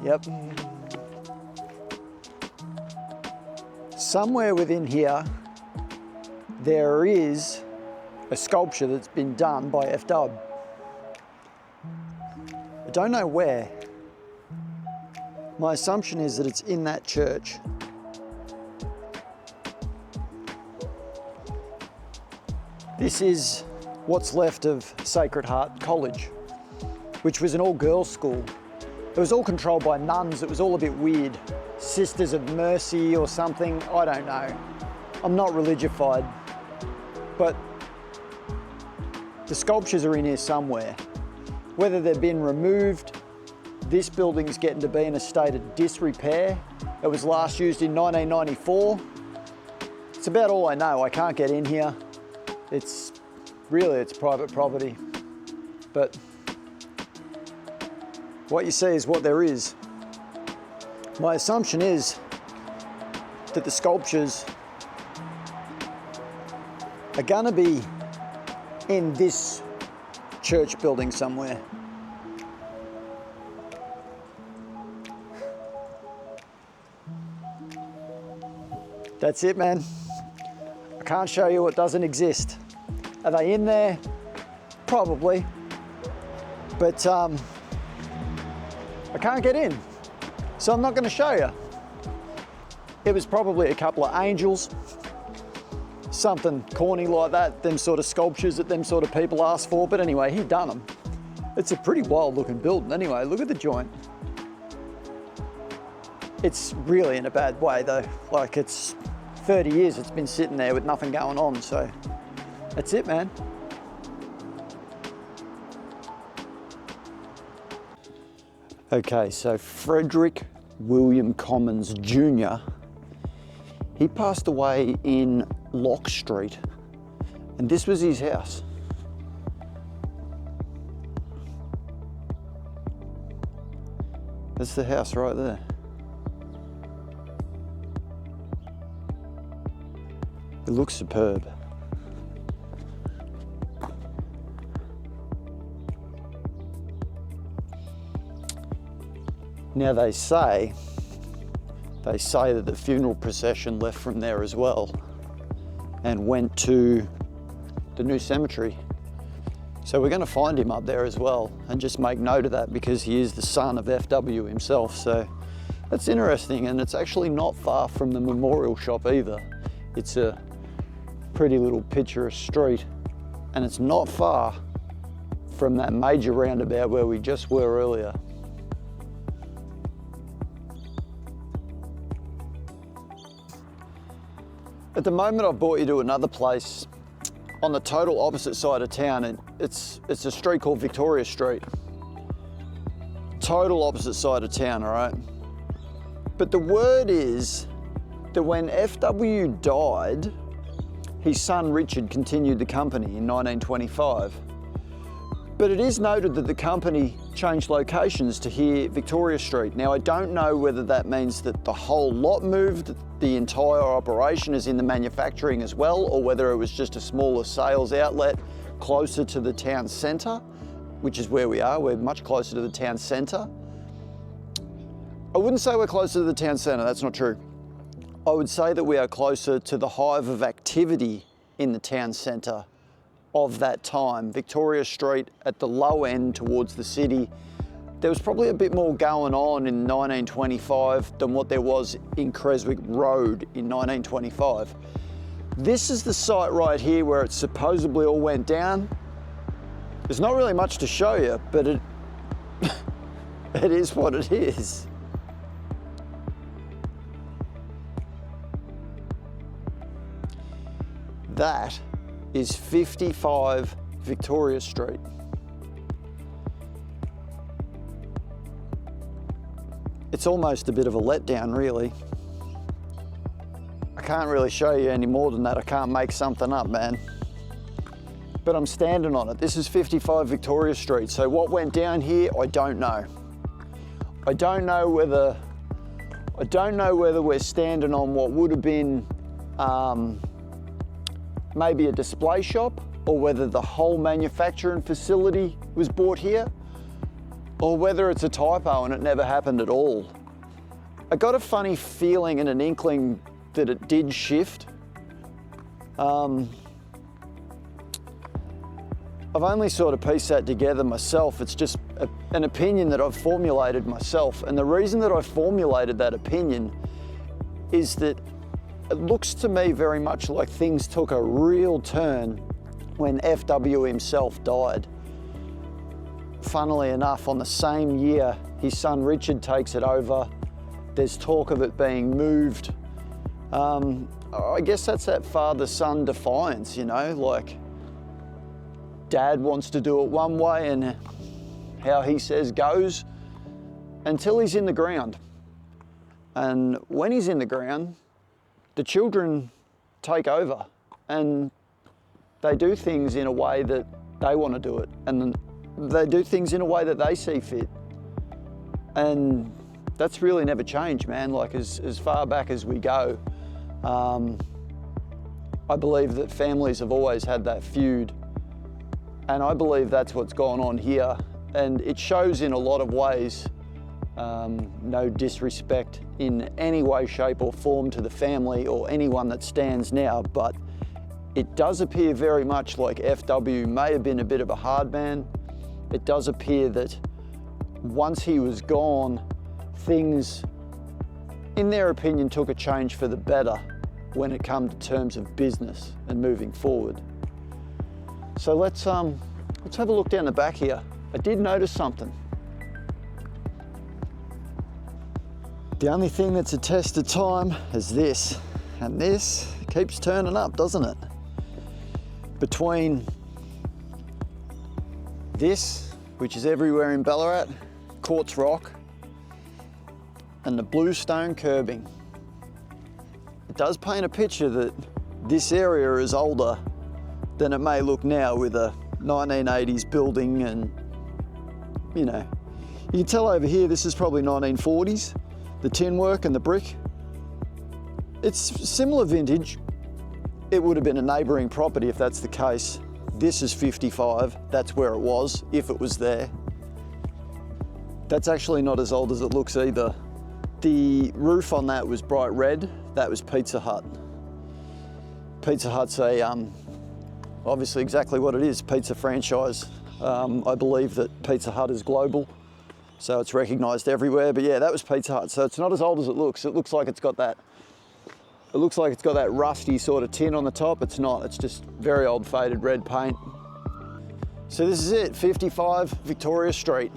Yep. Somewhere within here, there is a sculpture that's been done by F-Dub. I don't know where. My assumption is that it's in that church. This is what's left of Sacred Heart College, which was an all-girls school. It was all controlled by nuns. It was all a bit weird. Sisters of Mercy or something, I don't know. I'm not religified, but the sculptures are in here somewhere. Whether they've been removed, this building's getting to be in a state of disrepair. It was last used in 1994. It's about all I know. I can't get in here. It's private property, but what you see is what there is. My assumption is that the sculptures are gonna be in this church building somewhere. That's it, man. I can't show you what doesn't exist. Are they in there? Probably. But I can't get in, so I'm not going to show you. It was probably a couple of angels, something corny like that, them sort of sculptures that them sort of people ask for, but anyway, he done them. It's a pretty wild looking building. Anyway, look at the joint. It's really in a bad way though. Like, it's 30 years it's been sitting there with nothing going on, so that's it, man. Okay, so Frederick William Commons Jr., he passed away in Lock Street, and this was his house. That's the house right there. It looks superb. Now they say that the funeral procession left from there as well and went to the new cemetery. So we're going to find him up there as well and just make note of that because he is the son of FW himself. So that's interesting, and it's actually not far from the memorial shop either. It's a pretty little picturesque street, and it's not far from that major roundabout where we just were earlier. At the moment, I've brought you to another place on the total opposite side of town, and it's a street called Victoria Street. Total opposite side of town, all right? But the word is that when FW died, his son Richard continued the company in 1925. But it is noted that the company changed locations to here, Victoria Street. Now, I don't know whether that means that the whole lot moved, the entire operation is in the manufacturing as well, or whether it was just a smaller sales outlet closer to the town centre. which is where we are. We're much closer to the town centre. I wouldn't say we're closer to the town centre, that's not true. I would say that we are closer to the hive of activity in the town centre of that time. Victoria Street at the low end towards the city. There was probably a bit more going on in 1925 than what there was in Creswick Road in 1925. This is the site right here where it supposedly all went down. There's not really much to show you, but it is what it is. That is 55 Victoria Street. It's almost a bit of a letdown, really. I can't really show you any more than that. I can't make something up, man. But I'm standing on it. This is 55 Victoria Street. So what went down here, I don't know. I don't know whether we're standing on what would have been maybe a display shop, or whether the whole manufacturing facility was bought here, or whether it's a typo and it never happened at all. I got a funny feeling and an inkling that it did shift. I've only sort of pieced that together myself. It's just an opinion that I've formulated myself. And the reason that I formulated that opinion is that it looks to me very much like things took a real turn when FW himself died. Funnily enough, on the same year, his son Richard takes it over. There's talk of it being moved. I guess that's that father-son defiance, you know, like dad wants to do it one way and how he says goes until he's in the ground. And when he's in the ground, the children take over and they do things in a way that they want to do it, and they do things in a way that they see fit. And that's really never changed, man. Like as far back as we go, I believe that families have always had that feud, and I believe that's what's gone on here. And it shows in a lot of ways. No disrespect in any way, shape or form to the family or anyone that stands now, but it does appear very much like FW may have been a bit of a hard man. It does appear that once he was gone, things, in their opinion, took a change for the better when it comes to terms of business and moving forward. So let's have a look down the back here. I did notice something. The only thing that's a test of time is this, and this keeps turning up, doesn't it? Between this, which is everywhere in Ballarat, quartz rock, and the bluestone curbing, it does paint a picture that this area is older than it may look now with a 1980s building. And you know, you can tell over here this is probably 1940s. The tin work and the brick, it's similar vintage. It would have been a neighbouring property if that's the case. This is 55, that's where it was, if it was there. That's actually not as old as it looks either. The roof on that was bright red, that was Pizza Hut. Pizza Hut's obviously exactly what it is, pizza franchise. I believe that Pizza Hut is global, so it's recognised everywhere. But yeah, that was Pizza Hut. So it's not as old as it looks. It looks like it's got that rusty sort of tin on the top. It's not, it's just very old faded red paint. So this is it, 55 Victoria Street.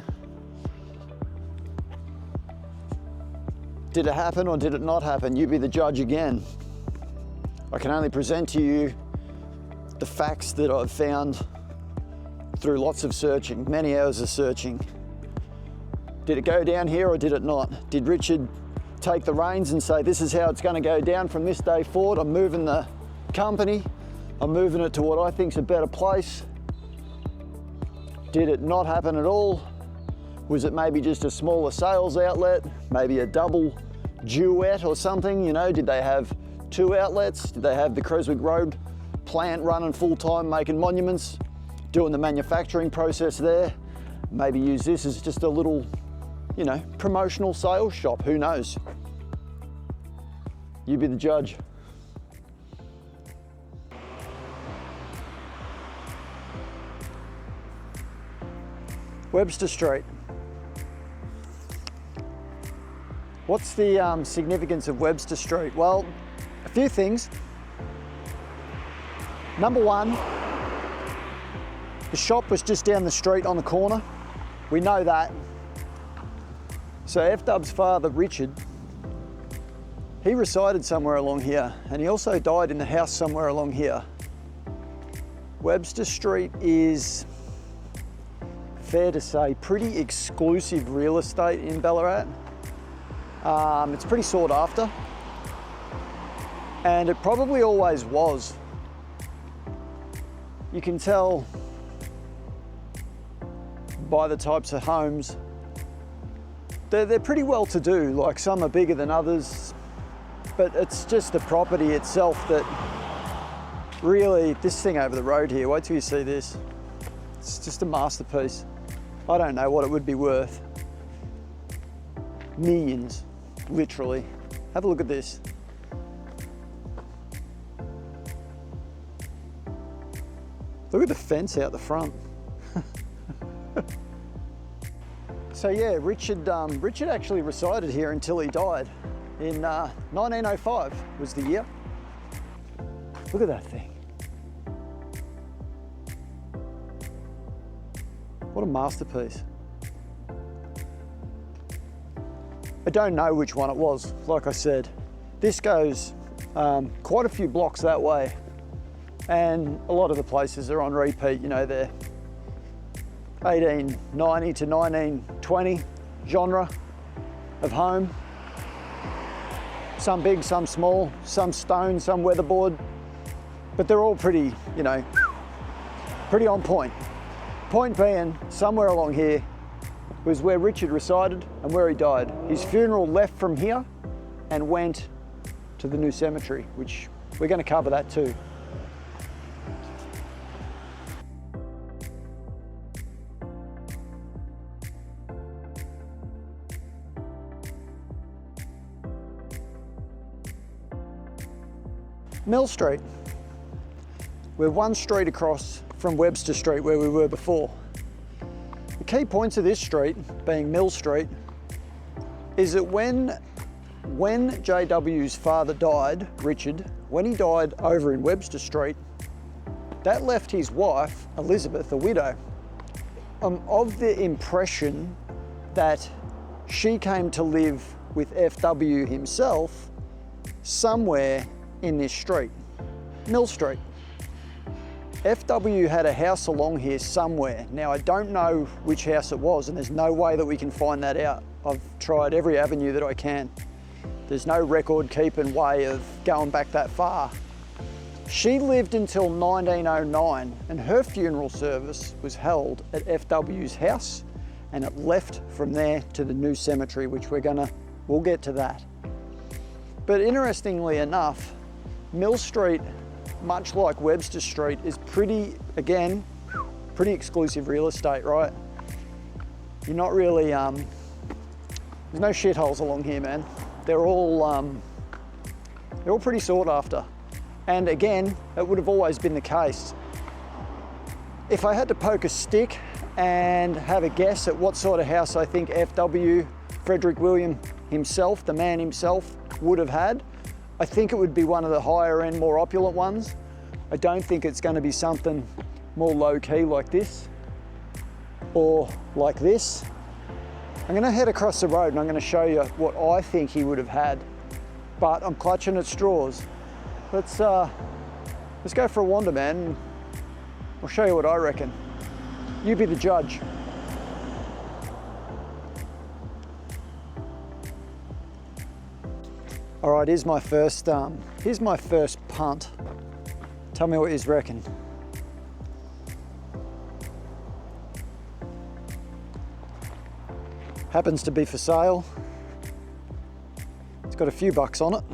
Did it happen or did it not happen? You be the judge again. I can only present to you the facts that I've found through lots of searching, many hours of searching. Did it go down here or did it not? Did Richard take the reins and say, this is how it's going to go down from this day forward? I'm moving the company. I'm moving it to what I think's a better place. Did it not happen at all? Was it maybe just a smaller sales outlet? Maybe a double duet or something? You know, did they have two outlets? Did they have the Creswick Road plant running full time, making monuments, doing the manufacturing process there? Maybe use this as just a little, you know, promotional sales shop, who knows? You be the judge. Webster Street. What's the significance of Webster Street? Well, a few things. Number one, the shop was just down the street on the corner. We know that. So F-Dub's father, Richard, he resided somewhere along here, and he also died in the house somewhere along here. Webster Street is, fair to say, pretty exclusive real estate in Ballarat. It's pretty sought after, and it probably always was. You can tell by the types of homes. They're pretty well to do, like some are bigger than others, but it's just the property itself that really, this thing over the road here, wait till you see this. It's just a masterpiece. I don't know what it would be worth. Millions, literally. Have a look at this. Look at the fence out the front. So yeah, Richard actually resided here until he died in 1905 was the year. Look at that thing. What a masterpiece. I don't know which one it was, like I said. This goes quite a few blocks that way, and a lot of the places are on repeat, you know, they're 1890 to 1920 genre of home. Some big, some small, some stone, some weatherboard, but they're all pretty, you know, pretty on point. Point being, somewhere along here was where Richard resided and where he died. His funeral left from here and went to the new cemetery, which we're going to cover that too. Mill Street. We're one street across from Webster Street where we were before. The key points of this street, being Mill Street, is that when JW's father died, Richard, when he died over in Webster Street, that left his wife, Elizabeth, a widow. I'm of the impression that she came to live with FW himself somewhere in this street, Mill Street. FW had a house along here somewhere. Now I don't know which house it was, and there's no way that we can find that out. I've tried every avenue that I can. There's no record keeping way of going back that far. She lived until 1909, and her funeral service was held at FW's house, and it left from there to the new cemetery, which we'll get to that. But interestingly enough, Mill Street, much like Webster Street, is pretty exclusive real estate, right? You're not really, there's no shitholes along here, man. They're all pretty sought after. And again, it would have always been the case. If I had to poke a stick and have a guess at what sort of house I think FW, Frederick William himself, the man himself, would have had, I think it would be one of the higher end, more opulent ones. I don't think it's going to be something more low key like this or like this. I'm going to head across the road and I'm going to show you what I think he would have had, but I'm clutching at straws. Let's go for a wander, man. I'll show you what I reckon. You be the judge. All right, here's my first punt. Tell me what you reckon. Happens to be for sale. It's got a few bucks on it.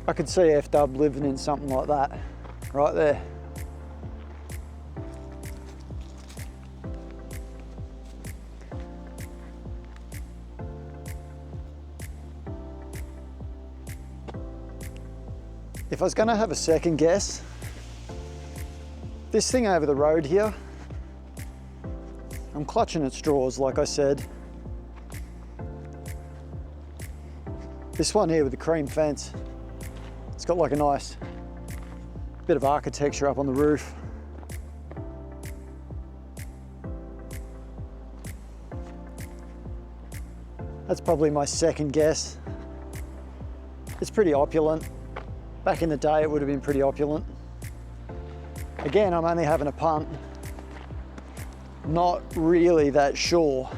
I could see F-Dub living in something like that, right there. If I was going to have a second guess, this thing over the road here, I'm clutching at straws, like I said. This one here with the cream fence, it's got like a nice bit of architecture up on the roof. That's probably my second guess. It's pretty opulent. Back in the day, it would have been pretty opulent. Again, I'm only having a punt. Not really that sure.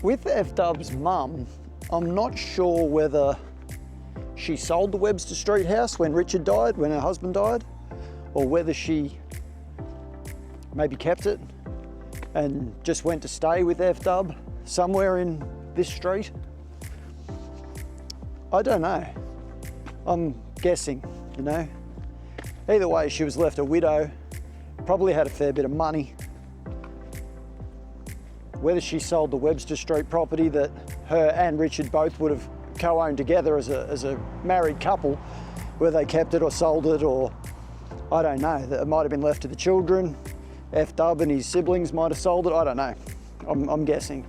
With F-Dub's mum, I'm not sure whether she sold the Webster Street house when Richard died, when her husband died, or whether she maybe kept it and just went to stay with F-Dub somewhere in this street. I don't know. I'm guessing, you know. Either way, she was left a widow, probably had a fair bit of money. Whether she sold the Webster Street property that her and Richard both would have co-owned together as a married couple, whether they kept it or sold it, or I don't know. It might have been left to the children. F-Dub and his siblings might have sold it, I don't know. I'm guessing.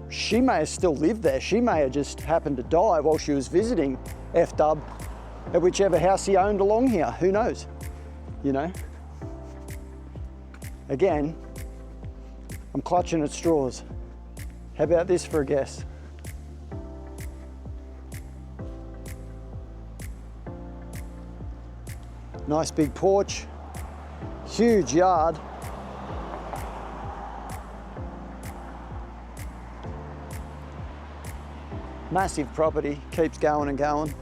She may have still lived there. She may have just happened to die while she was visiting F-Dub at whichever house he owned along here. Who knows, you know? Again, I'm clutching at straws. How about this for a guess? Nice big porch, huge yard. Massive property, keeps going and going.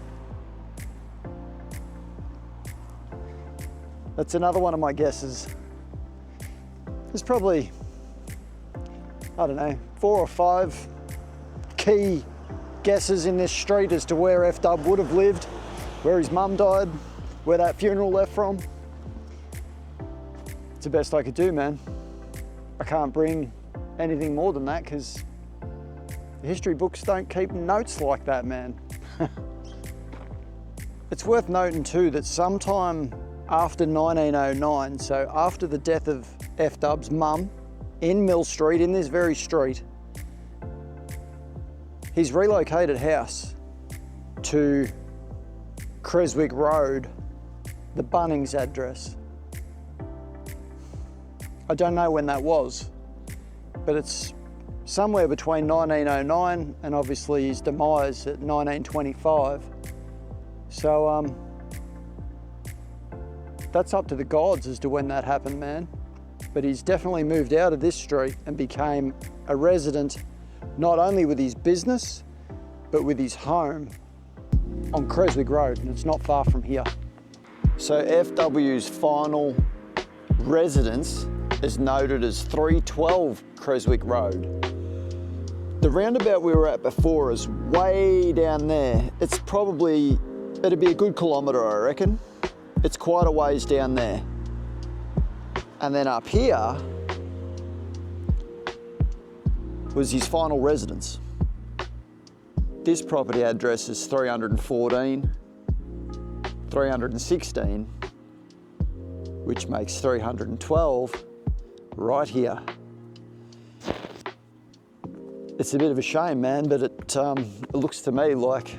That's another one of my guesses. There's probably, I don't know, 4 or 5 key guesses in this street as to where F-Dub would have lived, where his mum died, where that funeral left from. It's the best I could do, man. I can't bring anything more than that because the history books don't keep notes like that, man. It's worth noting too that sometime after 1909, so after the death of F-Dub's mum in Mill Street, in this very street, he's relocated house to Creswick Road, the Bunnings address. I don't know when that was, but it's somewhere between 1909 and obviously his demise at 1925. So that's up to the gods as to when that happened, man. But he's definitely moved out of this street and became a resident, not only with his business, but with his home on Creswick Road, and it's not far from here. So FW's final residence is noted as 312 Creswick Road. The roundabout we were at before is way down there. It's probably, it'd be a good kilometre, I reckon. It's quite a ways down there. And then up here was his final residence. This property address is 314, 316, which makes 312 right here. It's a bit of a shame, man, but it looks to me like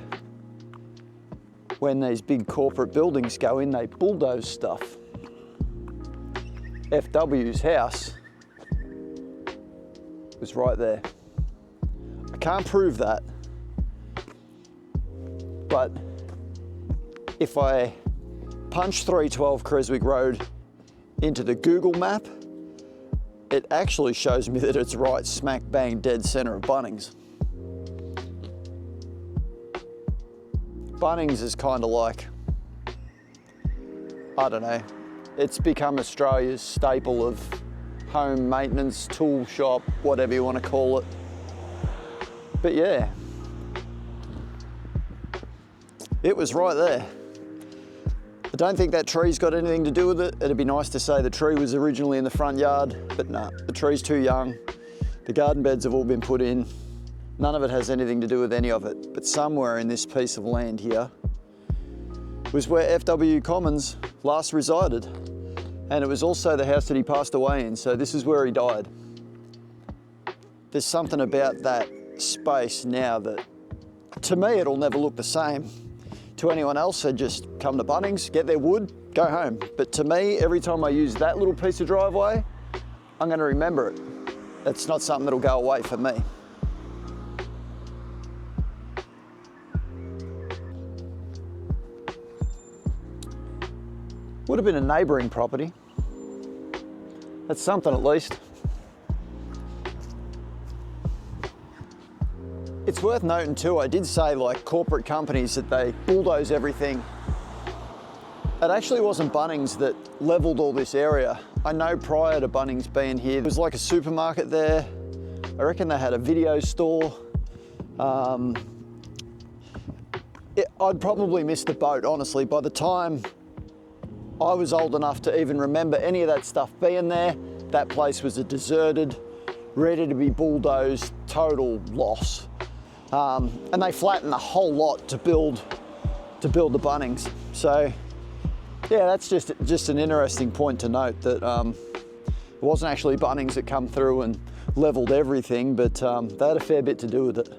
when these big corporate buildings go in, they bulldoze stuff. FW's house was right there. I can't prove that, but if I punch 312 Creswick Road into the Google map, it actually shows me that it's right smack bang dead centre of Bunnings. Bunnings is kind of like, I don't know, it's become Australia's staple of home maintenance, tool shop, whatever you want to call it. But yeah, It was right there. I don't think that tree's got anything to do with it. It'd be nice to say the tree was originally in the front yard, but no, the tree's too young. The garden beds have all been put in. None of it has anything to do with any of it, but somewhere in this piece of land here was where F.W. Commons last resided. And it was also the house that he passed away in, so this is where he died. There's something about that space now that, to me, it'll never look the same. To anyone else, they'd just come to Bunnings, get their wood, go home. But to me, every time I use that little piece of driveway, I'm gonna remember it. It's not something that'll go away for me. Would have been a neighbouring property. That's something at least. It's worth noting too, I did say like corporate companies that they bulldoze everything. It actually wasn't Bunnings that levelled all this area. I know prior to Bunnings being here, there was like a supermarket there. I reckon they had a video store. I'd probably missed the boat, honestly. By the time I was old enough to even remember any of that stuff being there, that place was a deserted, ready to be bulldozed, total loss. And they flattened the whole lot to build the Bunnings. So yeah, that's just an interesting point to note that it wasn't actually Bunnings that come through and levelled everything, but they had a fair bit to do with it.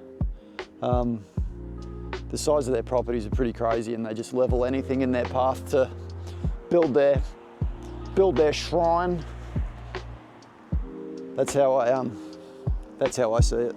The size of their properties are pretty crazy, and they just level anything in their path to build their shrine. That's how I see it.